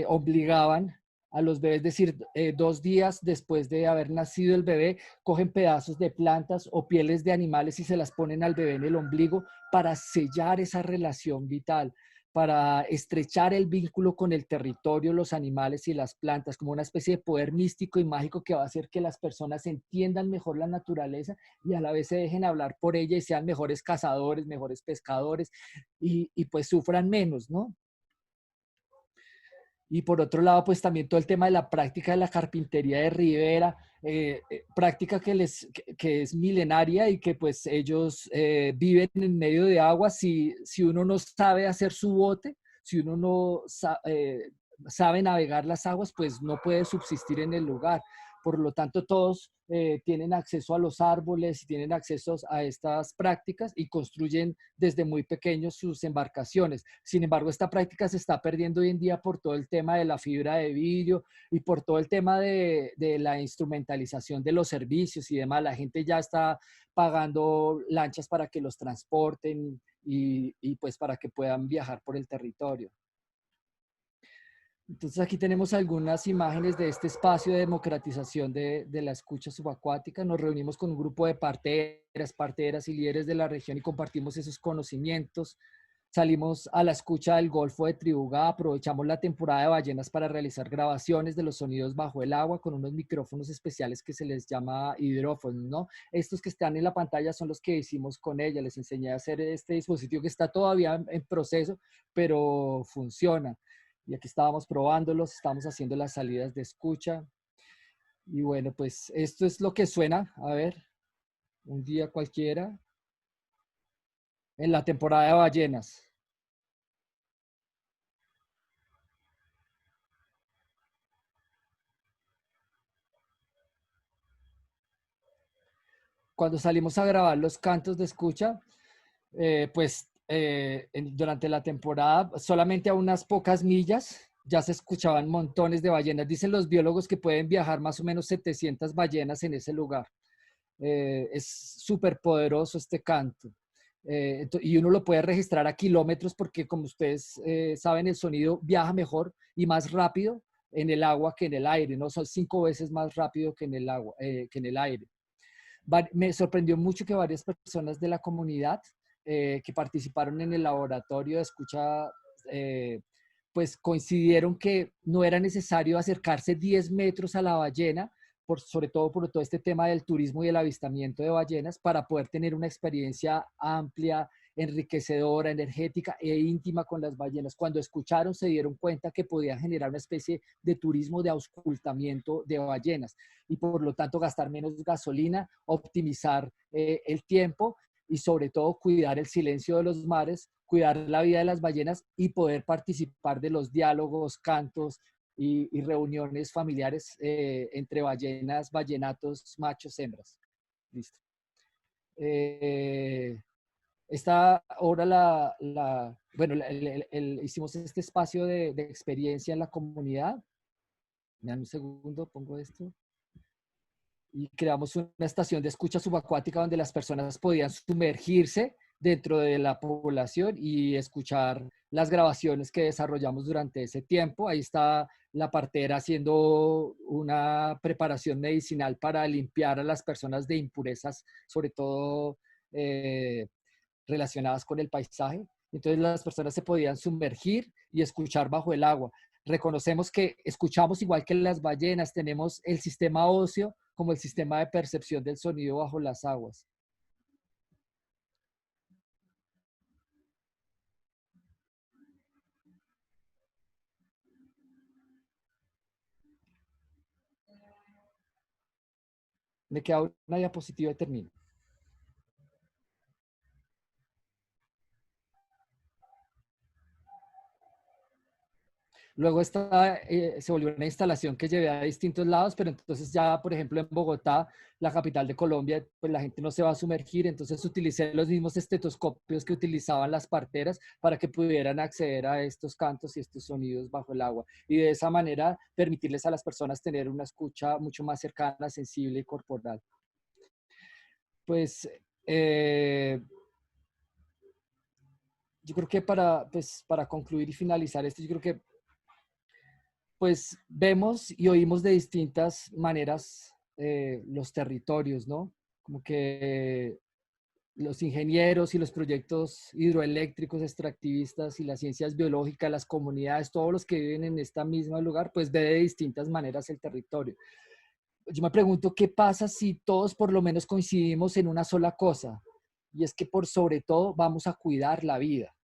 obligaban a los bebés, es decir, 2 días después de haber nacido el bebé, cogen pedazos de plantas o pieles de animales y se las ponen al bebé en el ombligo para sellar esa relación vital, para estrechar el vínculo con el territorio, los animales y las plantas, como una especie de poder místico y mágico que va a hacer que las personas entiendan mejor la naturaleza y a la vez se dejen hablar por ella y sean mejores cazadores, mejores pescadores y pues sufran menos, ¿no? Y por otro lado, pues también todo el tema de la práctica de la carpintería de Rivera, práctica que es milenaria y que pues ellos viven en medio de agua. Si uno no sabe hacer su bote, si uno no sabe navegar las aguas, pues no puede subsistir en el lugar. Por lo tanto, todos tienen acceso a los árboles y tienen acceso a estas prácticas y construyen desde muy pequeños sus embarcaciones. Sin embargo, esta práctica se está perdiendo hoy en día por todo el tema de la fibra de vidrio y por todo el tema de la instrumentalización de los servicios y demás. La gente ya está pagando lanchas para que los transporten y pues para que puedan viajar por el territorio. Entonces aquí tenemos algunas imágenes de este espacio de democratización de la escucha subacuática. Nos reunimos con un grupo de parteras y líderes de la región y compartimos esos conocimientos. Salimos a la escucha del Golfo de Triuga, aprovechamos la temporada de ballenas para realizar grabaciones de los sonidos bajo el agua con unos micrófonos especiales que se les llama hidrófonos, ¿no? Estos que están en la pantalla son los que hicimos con ella. Les enseñé a hacer este dispositivo que está todavía en proceso, pero funciona. Y aquí estábamos probándolos, estamos haciendo las salidas de escucha. Y bueno, pues esto es lo que suena, a ver, un día cualquiera, en la temporada de ballenas. Cuando salimos a grabar los cantos de escucha, durante la temporada, solamente a unas pocas millas, ya se escuchaban montones de ballenas. Dicen los biólogos que pueden viajar más o menos 700 ballenas en ese lugar. Es súper poderoso este canto. Y uno lo puede registrar a kilómetros porque, como ustedes saben, el sonido viaja mejor y más rápido en el agua que en el aire, ¿no? Son 5 veces más rápido que en el agua, que en el aire. Me sorprendió mucho que varias personas de la comunidad que participaron en el laboratorio de escucha, pues coincidieron que no era necesario acercarse 10 metros a la ballena, sobre todo por todo este tema del turismo y el avistamiento de ballenas, para poder tener una experiencia amplia, enriquecedora, energética e íntima con las ballenas. Cuando escucharon se dieron cuenta que podían generar una especie de turismo de auscultamiento de ballenas y por lo tanto gastar menos gasolina, optimizar el tiempo y sobre todo cuidar el silencio de los mares, cuidar la vida de las ballenas y poder participar de los diálogos, cantos y reuniones familiares entre ballenas, ballenatos, machos, hembras. Listo. Esta obra hicimos este espacio de experiencia en la comunidad. Me dan un segundo, pongo esto. Y creamos una estación de escucha subacuática donde las personas podían sumergirse dentro de la población y escuchar las grabaciones que desarrollamos durante ese tiempo. Ahí está la partera haciendo una preparación medicinal para limpiar a las personas de impurezas, sobre todo relacionadas con el paisaje. Entonces las personas se podían sumergir y escuchar bajo el agua. Reconocemos que escuchamos igual que las ballenas, tenemos el sistema óseo como el sistema de percepción del sonido bajo las aguas. Me queda una diapositiva y termino. Luego se volvió una instalación que llevé a distintos lados, pero entonces ya, por ejemplo, en Bogotá, la capital de Colombia, pues la gente no se va a sumergir, entonces utilicé los mismos estetoscopios que utilizaban las parteras para que pudieran acceder a estos cantos y estos sonidos bajo el agua. Y de esa manera permitirles a las personas tener una escucha mucho más cercana, sensible y corporal. Pues yo creo que para concluir y finalizar esto, yo creo que pues vemos y oímos de distintas maneras los territorios, ¿no? Como que los ingenieros y los proyectos hidroeléctricos, extractivistas y las ciencias biológicas, las comunidades, todos los que viven en este mismo lugar, pues ve de distintas maneras el territorio. Yo me pregunto qué pasa si todos por lo menos coincidimos en una sola cosa, y es que por sobre todo vamos a cuidar la vida,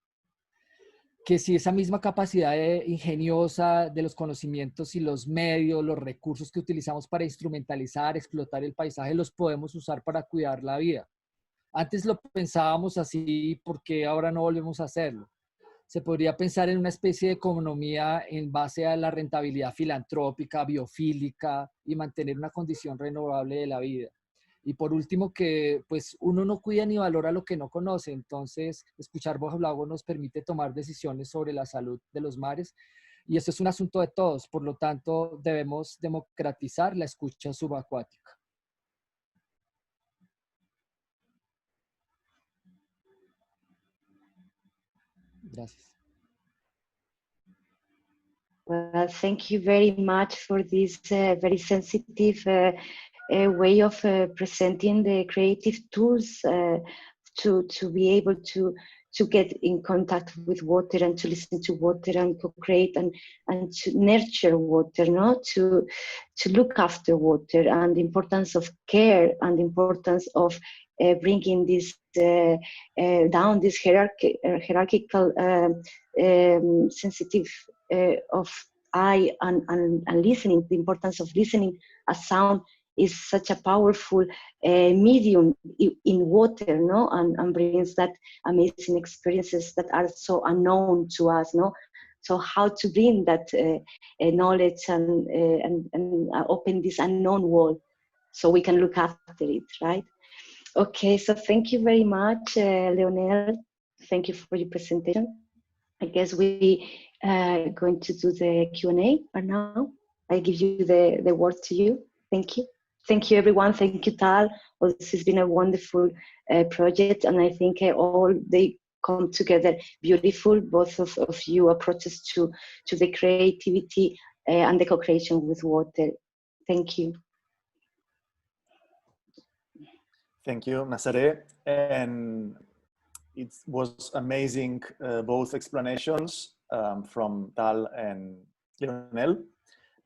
que si esa misma capacidad ingeniosa de los conocimientos y los medios, los recursos que utilizamos para instrumentalizar, explotar el paisaje, los podemos usar para cuidar la vida. Antes lo pensábamos así, ¿por qué ahora no volvemos a hacerlo? Se podría pensar en una especie de economía en base a la rentabilidad filantrópica, biofílica y mantener una condición renovable de la vida. Y por último, que pues uno no cuida ni valora lo que no conoce, entonces escuchar bajo el agua nos permite tomar decisiones sobre la salud de los mares y esto es un asunto de todos, por lo tanto debemos democratizar la escucha subacuática. Gracias. Well, thank you very much for this very sensitive way of presenting the creative tools to be able to get in contact with water and to listen to water and co-create and to nurture water, no? To look after water and the importance of care and the importance of bringing this down this hierarchical sensitive of eye and listening, the importance of listening as sound is such a powerful medium in water, no, and brings that amazing experiences that are so unknown to us, no. So how to bring that knowledge and open this unknown world so we can look after it, right? Okay, so thank you very much, Leonel. Thank you for your presentation. I guess we going to do the Q&A right now. I give you the word to you. Thank you. Thank you, everyone. Thank you, Tal. Well, this has been a wonderful project, and I think all they come together beautiful, both of you approaches to the creativity and the co-creation with water. Thank you. Thank you, Nazaré. And it was amazing, both explanations from Tal and Lionel.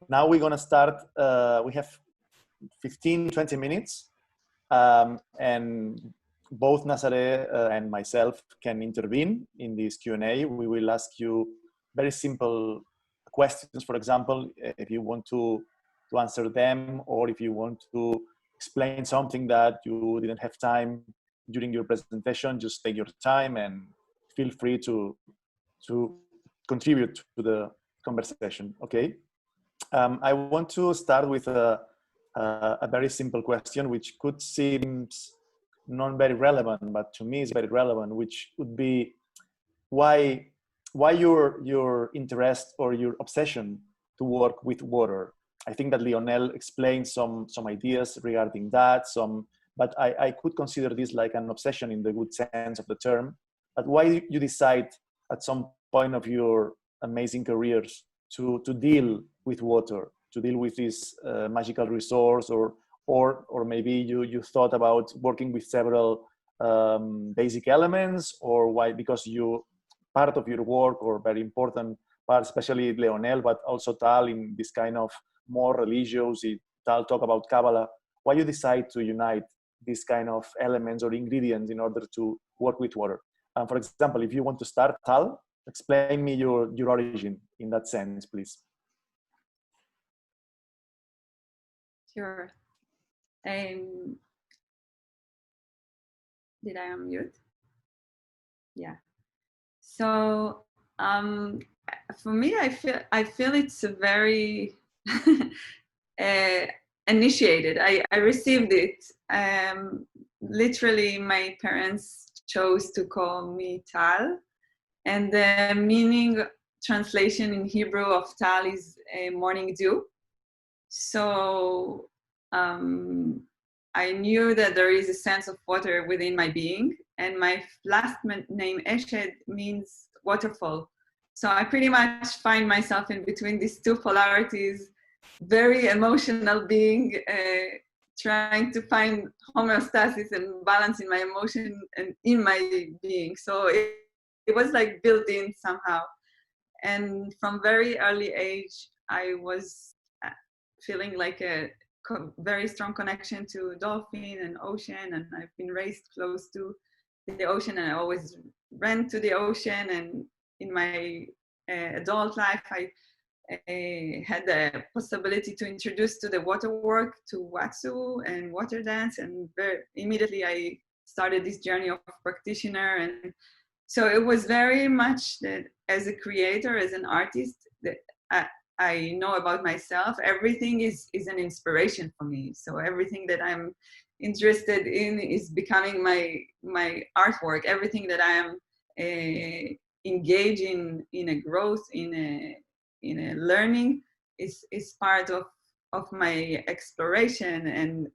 Now we're going to start, we have 15, 20 minutes, and both Nazaré and myself can intervene in this Q&A. We will ask you very simple questions, for example, if you want to answer them, or if you want to explain something that you didn't have time during your presentation, just take your time and feel free to contribute to the conversation, okay? I want to start with a very simple question, which could seem not very relevant, but to me is very relevant, which would be why your interest or your obsession to work with water. I think that Lionel explained some ideas regarding that, but I could consider this like an obsession in the good sense of the term. But why you decide at some point of your amazing careers to deal with water, to deal with this magical resource, or maybe you thought about working with several basic elements, or why? Because you part of your work, or very important part, especially Leonel, but also Tal, in this kind of more religious, Tal talk about Kabbalah. Why you decide to unite these kind of elements or ingredients in order to work with water? For example, if you want to start, Tal, explain me your origin in that sense, please. Sure. Did I unmute? Yeah. So for me, I feel it's a very initiated. I received it. Literally, my parents chose to call me Tal, and the meaning translation in Hebrew of Tal is morning dew. So I knew that there is a sense of water within my being, and my last name Eshed means waterfall. So I pretty much find myself in between these two polarities, very emotional being, trying to find homeostasis and balance in my emotion and in my being. So it was like built in somehow. And from very early age, I was feeling like a very strong connection to dolphin and ocean, and I've been raised close to the ocean, and I always ran to the ocean. And in my adult life, I had the possibility to introduce to the water work, to Watsu and water dance, and immediately I started this journey of practitioner. And so it was very much that as a creator, as an artist, that I know about myself, everything is an inspiration for me. So everything that I'm interested in is becoming my artwork. Everything that I am engaging in a growth, in a learning is part of my exploration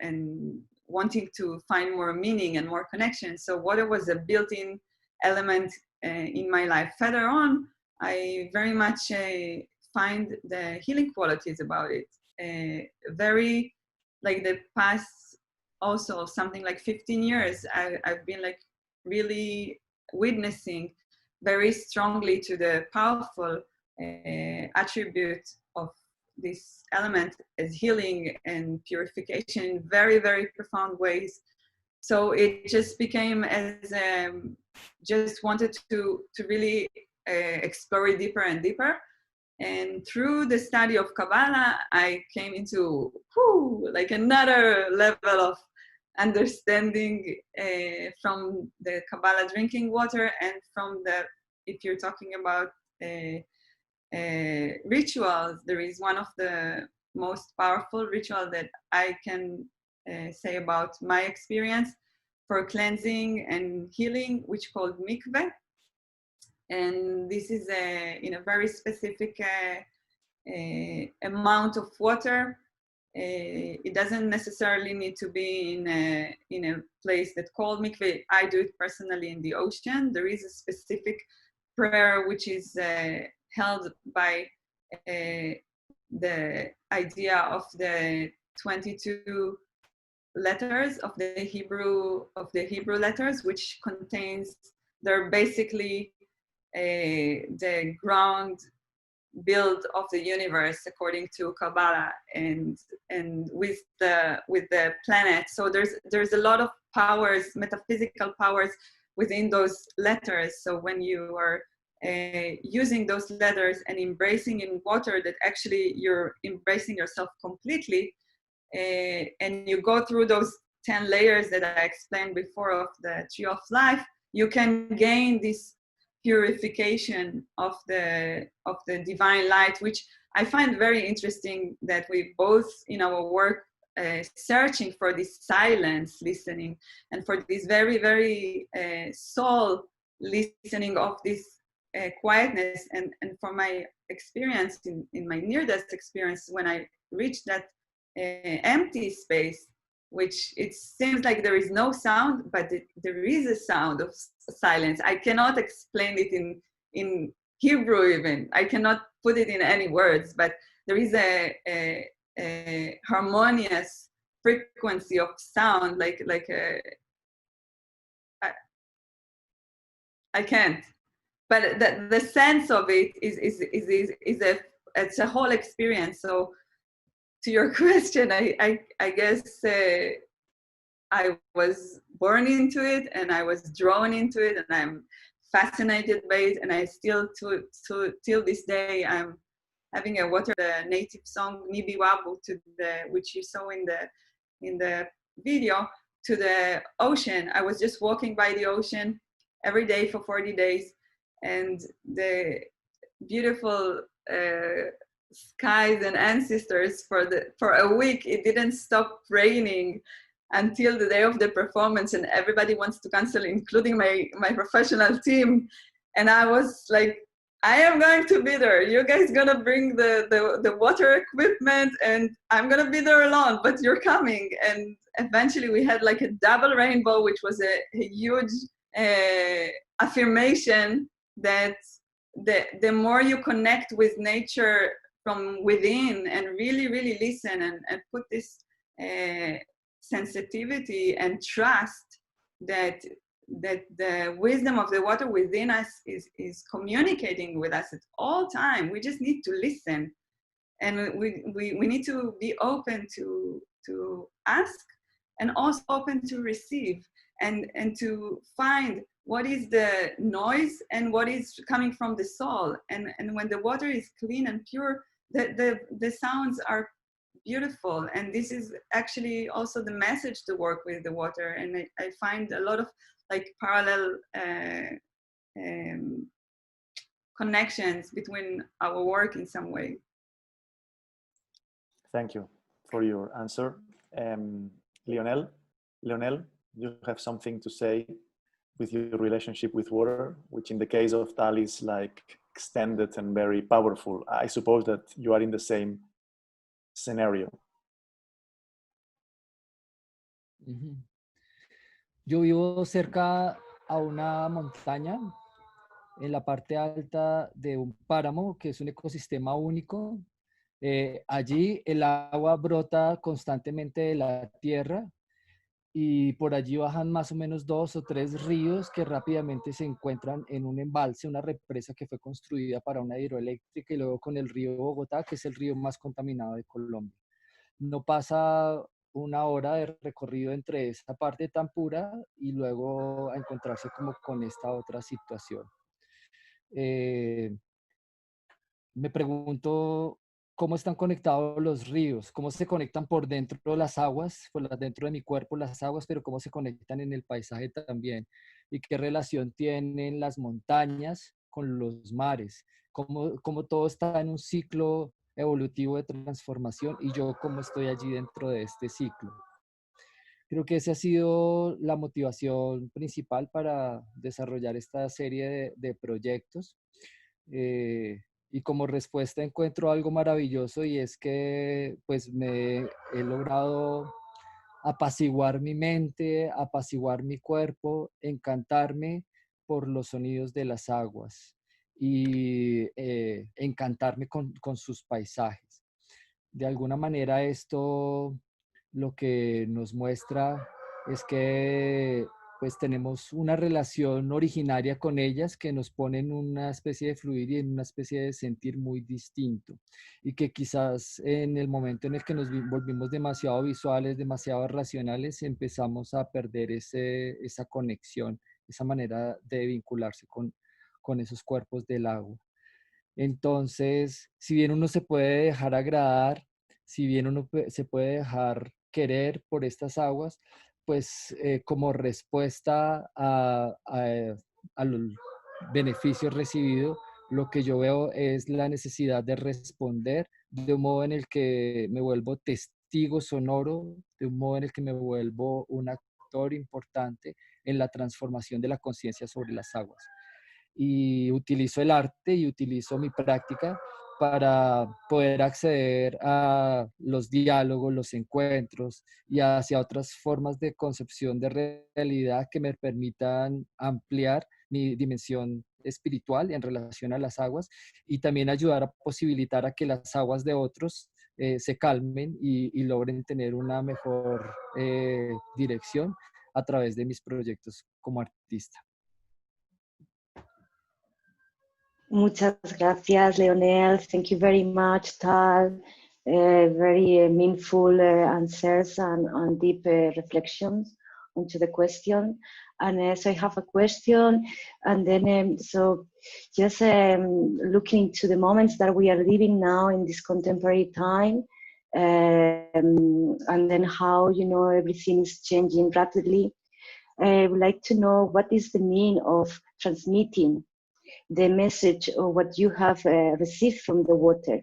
and wanting to find more meaning and more connection. So water was a built-in element in my life. Further on, I very much find the healing qualities about it. Very, like the past, also something like 15 years, I've been like really witnessing very strongly to the powerful attribute of this element as healing and purification in very, very profound ways. So it just became as just wanted to really explore it deeper and deeper. And through the study of Kabbalah, I came into like another level of understanding from the Kabbalah drinking water, and from the, if you're talking about rituals, there is one of the most powerful ritual that I can say about my experience for cleansing and healing, which called mikveh. And this is in a very specific amount of water. It doesn't necessarily need to be in a place that's called mikveh. I do it personally in the ocean. There is a specific prayer which is held by the idea of the 22 letters of the Hebrew letters, which contains, they're basically the ground build of the universe according to Kabbalah, and with the planet. So there's a lot of powers, metaphysical powers within those letters. So when you are using those letters and embracing in water, that actually you're embracing yourself completely, and you go through those 10 layers that I explained before of the tree of life, you can gain this purification of the divine light, which I find very interesting, that we both in our work searching for this silence listening, and for this very, very soul listening of this quietness. And for my experience, in my near-death experience, when I reached that empty space, which it seems like there is no sound, but there is a sound of silence. I cannot explain it in Hebrew even. I cannot put it in any words, but there is a harmonious frequency of sound, I can't. But the sense of it is it's a whole experience. So to your question, I guess I was born into it, and I was drawn into it, and I'm fascinated by it, and I still till this day I'm having a water, the native song Nibi Wabu, which you saw in the video, to the ocean. I was just walking by the ocean every day for 40 days, and the beautiful skies and ancestors for a week. It didn't stop raining until the day of the performance, and everybody wants to cancel, including my professional team. And I was like, I am going to be there. You guys gonna bring the water equipment, and I'm gonna be there alone, but you're coming. And eventually we had like a double rainbow, which was a huge affirmation that the more you connect with nature from within, and really, really listen, and put this sensitivity and trust that the wisdom of the water within us is communicating with us at all time. We just need to listen, and we need to be open to ask, and also open to receive, and to find what is the noise and what is coming from the soul. And when the water is clean and pure, the sounds are beautiful. And this is actually also the message to work with the water. And I find a lot of like parallel connections between our work in some way. Thank you for your answer. Leonel, you have something to say with your relationship with water, which in the case of Tal is like extended and very powerful. I suppose that you are in the same scenario. Yo vivo cerca a una montaña en la parte alta de un páramo, que es un ecosistema único. Allí el agua brota constantemente de la tierra y por allí bajan más o menos 2 o 3 ríos que rápidamente se encuentran en un embalse, una represa que fue construida para una hidroeléctrica, y luego con el río Bogotá, que es el río más contaminado de Colombia. No pasa una hora de recorrido entre esta parte tan pura y luego a encontrarse como con esta otra situación. Eh, Me pregunto cómo están conectados los ríos, cómo se conectan por dentro de las aguas, dentro de mi cuerpo las aguas, pero cómo se conectan en el paisaje también, y qué relación tienen las montañas con los mares, cómo todo está en un ciclo evolutivo de transformación y yo cómo estoy allí dentro de este ciclo. Creo que esa ha sido la motivación principal para desarrollar esta serie de proyectos. Eh, y como respuesta encuentro algo maravilloso, y es que pues me he logrado apaciguar mi mente, apaciguar mi cuerpo, encantarme por los sonidos de las aguas y encantarme con sus paisajes. De alguna manera esto lo que nos muestra es que pues tenemos una relación originaria con ellas que nos pone en una especie de fluir y en una especie de sentir muy distinto, y que quizás en el momento en el que nos volvimos demasiado visuales, demasiado racionales, empezamos a perder esa conexión, esa manera de vincularse con esos cuerpos del agua. Entonces, si bien uno se puede dejar agradar, si bien uno se puede dejar querer por estas aguas, pues como respuesta a los beneficios recibidos, lo que yo veo es la necesidad de responder de un modo en el que me vuelvo testigo sonoro, de un modo en el que me vuelvo un actor importante en la transformación de la conciencia sobre las aguas, y utilizo el arte y utilizo mi práctica para poder acceder a los diálogos, los encuentros y hacia otras formas de concepción de realidad que me permitan ampliar mi dimensión espiritual en relación a las aguas, y también ayudar a posibilitar a que las aguas de otros se calmen y logren tener una mejor dirección a través de mis proyectos como artista. Muchas gracias, Leonel. Thank you very much, Tal. Very meaningful answers and deep reflections onto the question. And so I have a question, and then so just looking into the moments that we are living now in this contemporary time, and then how, you know, everything is changing rapidly. I would like to know what is the meaning of transmitting the message or what you have received from the water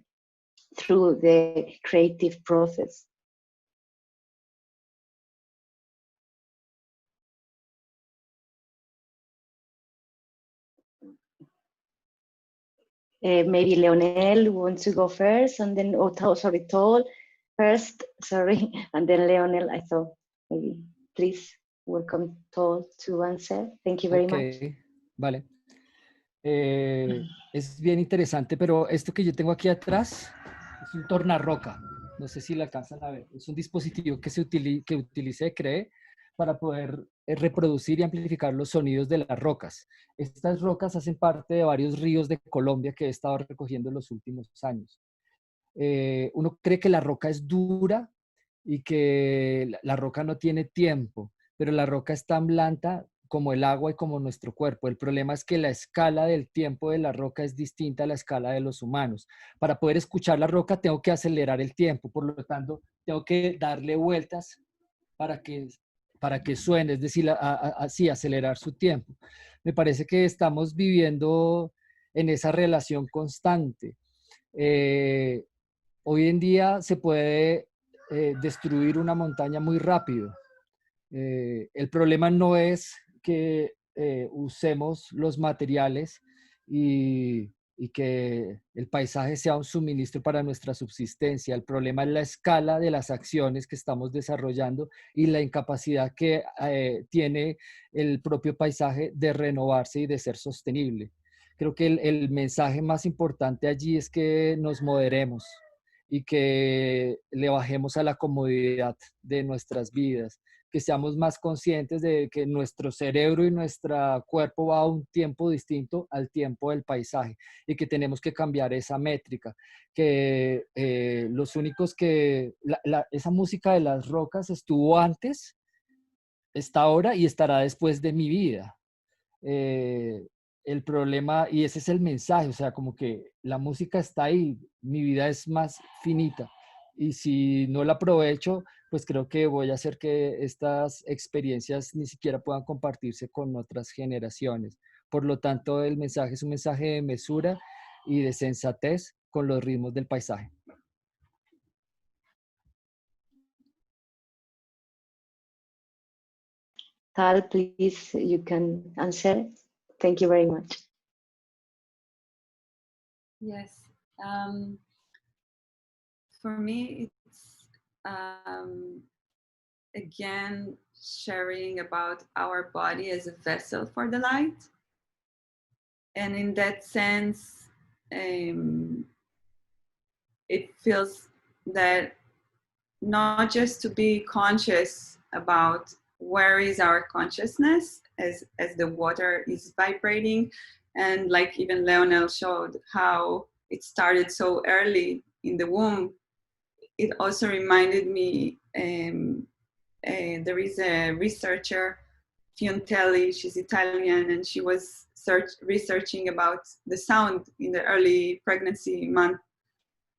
through the creative process. Maybe Leonel wants to go first, and then Tol first, sorry, and then Leonel. I thought maybe please welcome Tol to answer. Thank you very much. Vale. Es bien interesante, pero esto que yo tengo aquí atrás es un tornarroca. No sé si lo alcanzan a ver. Es un dispositivo que utilicé, creé, para poder reproducir y amplificar los sonidos de las rocas. Estas rocas hacen parte de varios ríos de Colombia que he estado recogiendo en los últimos años. Uno cree que la roca es dura y que la roca no tiene tiempo, pero la roca es tan blanda como el agua y como nuestro cuerpo. El problema es que la escala del tiempo de la roca es distinta a la escala de los humanos. Para poder escuchar la roca tengo que acelerar el tiempo, por lo tanto tengo que darle vueltas para que suene, es decir, así acelerar su tiempo. Me parece que estamos viviendo en esa relación constante. Hoy en día se puede destruir una montaña muy rápido. El problema no es que usemos los materiales y que el paisaje sea un suministro para nuestra subsistencia. El problema es la escala de las acciones que estamos desarrollando y la incapacidad que tiene el propio paisaje de renovarse y de ser sostenible. Creo que el mensaje más importante allí es que nos moderemos y que le bajemos a la comodidad de nuestras vidas, que seamos más conscientes de que nuestro cerebro y nuestro cuerpo va a un tiempo distinto al tiempo del paisaje y que tenemos que cambiar esa métrica, que los únicos que, esa música de las rocas estuvo antes, está ahora y estará después de mi vida. Eh, el problema, y ese es el mensaje, o sea, como que la música está ahí, mi vida es más finita. Y si no la aprovecho, pues creo que voy a hacer que estas experiencias ni siquiera puedan compartirse con otras generaciones. Por lo tanto, el mensaje es un mensaje de mesura y de sensatez con los ritmos del paisaje. Tal, please, you can answer. Thank you very much. Yes. For me, it's again sharing about our body as a vessel for the light. And in that sense, it feels that not just to be conscious about where is our consciousness as the water is vibrating, and like even Leonel showed how it started so early in the womb. It also reminded me, there is a researcher, Fiontelli, she's Italian, and she was researching about the sound in the early pregnancy month.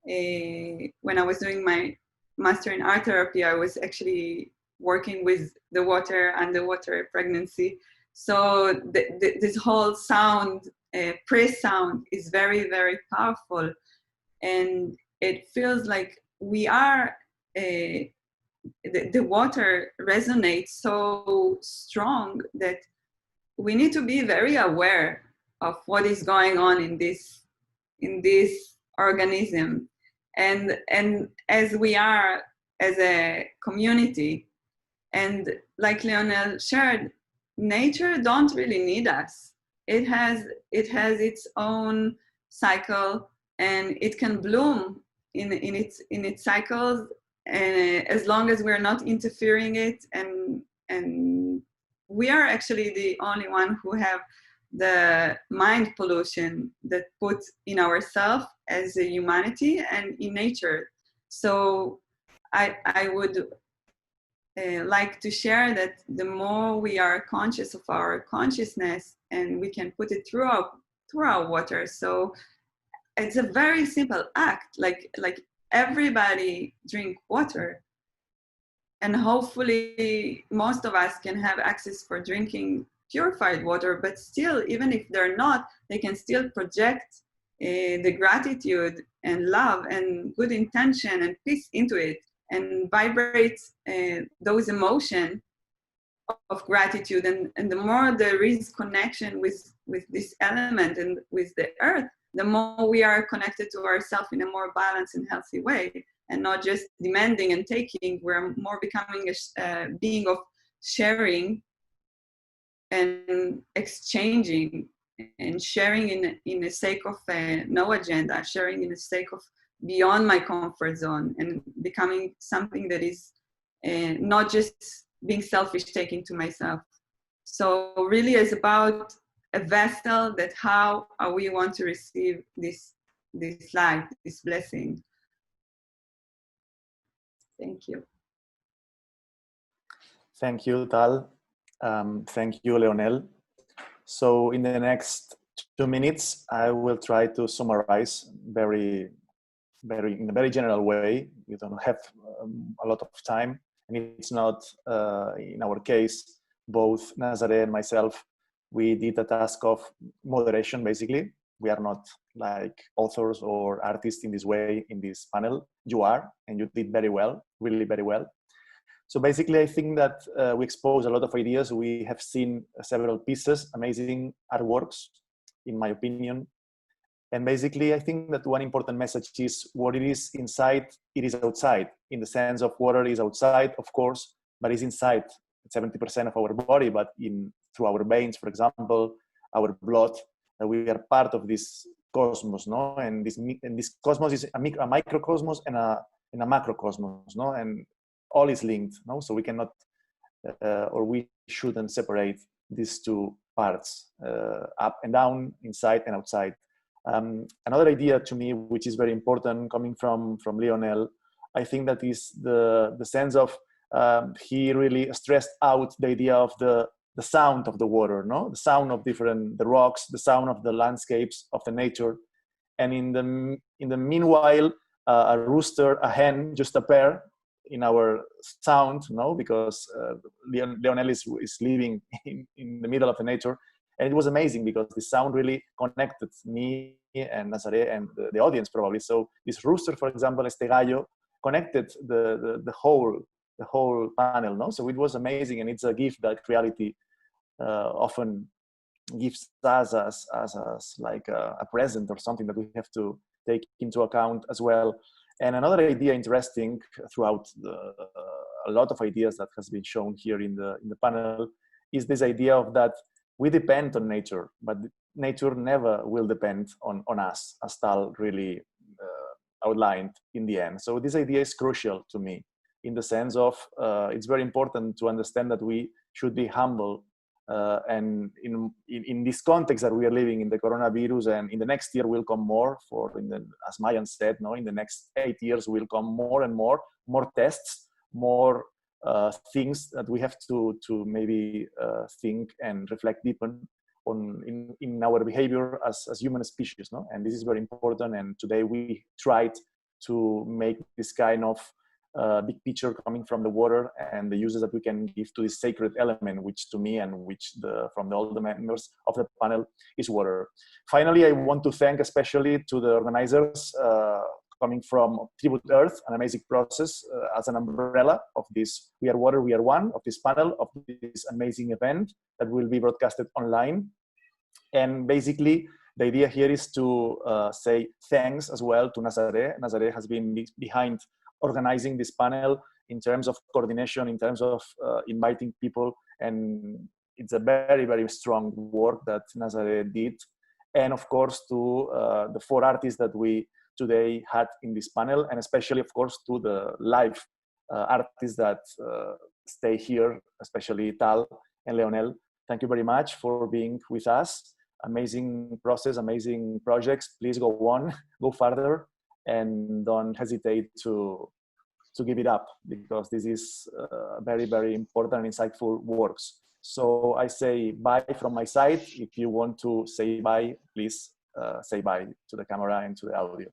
When I was doing my master in art therapy, I was actually working with the water and the water pregnancy. So this whole sound, pre-sound, is very, very powerful. And it feels like we are, the water resonates so strong that we need to be very aware of what is going on in this organism. And as we are as a community, and like Leonel shared, nature don't really need us. It has its own cycle, and it can bloom in its cycles, and as long as we're not interfering it, and we are actually the only one who have the mind pollution that put in ourselves as a humanity and in nature. So I would like to share that the more we are conscious of our consciousness, and we can put it through our water. So it's a very simple act, like everybody drink water, and hopefully most of us can have access for drinking purified water, but still, even if they're not, they can still project the gratitude and love and good intention and peace into it, and vibrate those emotions of gratitude. And the more there is connection with this element and with the earth, the more we are connected to ourselves in a more balanced and healthy way, and not just demanding and taking. We're more becoming a being of sharing and exchanging, and sharing in the sake of no agenda, sharing in the sake of beyond my comfort zone, and becoming something that is not just being selfish, taking to myself. So really it's about a vessel, that how we want to receive this light, this blessing. Thank you. Thank you, Tal. Thank you, Leonel. So in the next 2 minutes, I will try to summarize in a very general way. We don't have a lot of time, and it's not, in our case, both Nazaré and myself, we did a task of moderation, basically. We are not like authors or artists in this way, in this panel. You are, and you did very well, really very well. So basically, I think that we expose a lot of ideas. We have seen several pieces, amazing artworks, in my opinion. And basically, I think that one important message is what it is inside, it is outside, in the sense of water is outside, of course, but it's inside 70% of our body, but through our veins, for example, our blood, that we are part of this cosmos, no? And this cosmos is a microcosmos and a macrocosmos, no? And all is linked, no? So we cannot or we shouldn't separate these two parts, up and down, inside and outside. Another idea to me, which is very important, coming from Lionel, I think that is the sense of he really stressed out the idea of the sound of the water, no? The sound of the rocks, the sound of the landscapes, of the nature. And in the meanwhile, a rooster, a hen, just a pair in our sound, no? Because Lionel is living in the middle of the nature. And it was amazing because the sound really connected me and Nazaré and the audience probably. So this rooster, for example, este gallo, connected the whole panel, no? So it was amazing, and it's a gift that reality often gives us as like a present or something that we have to take into account as well. And another idea interesting throughout a lot of ideas that has been shown here in the panel is this idea of that we depend on nature, but nature never will depend on us, as Tal really outlined in the end. So this idea is crucial to me, in the sense of it's very important to understand that we should be humble, and in this context that we are living in the coronavirus, and in the next year will come more, as Mayan said, no, in the next 8 years will come more and more tests, more things that we have to maybe think and reflect deepen on in our behavior as human species, no? And this is very important. And today we tried to make this kind of big picture coming from the water and the uses that we can give to this sacred element, which to me and which from all the members of the panel is water. Finally, I want to thank especially to the organizers coming from Tribute Earth, an amazing process as an umbrella of this We Are Water, We Are One, of this panel, of this amazing event that will be broadcasted online. And basically, the idea here is to say thanks as well to Nazaré. Nazaré has been behind organizing this panel in terms of coordination, in terms of inviting people. And it's a very, very strong work that Nazaré did. And of course, to the 4 artists that we today had in this panel, and especially, of course, to the live artists that stay here, especially Tal and Leonel. Thank you very much for being with us. Amazing process, amazing projects. Please go on, go further, and don't hesitate to give it up, because this is very, very important and insightful works. So I say bye from my side. If you want to say bye, please say bye to the camera and to the audio.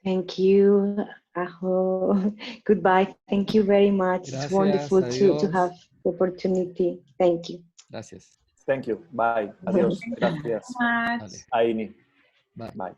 Thank you, Ajo. Goodbye. Thank you very much. Gracias, it's wonderful to adiós. have the opportunity. Thank you. Gracias. Thank you. Bye. Adiós. Gracias. Vale. Aini. Bye. Bye.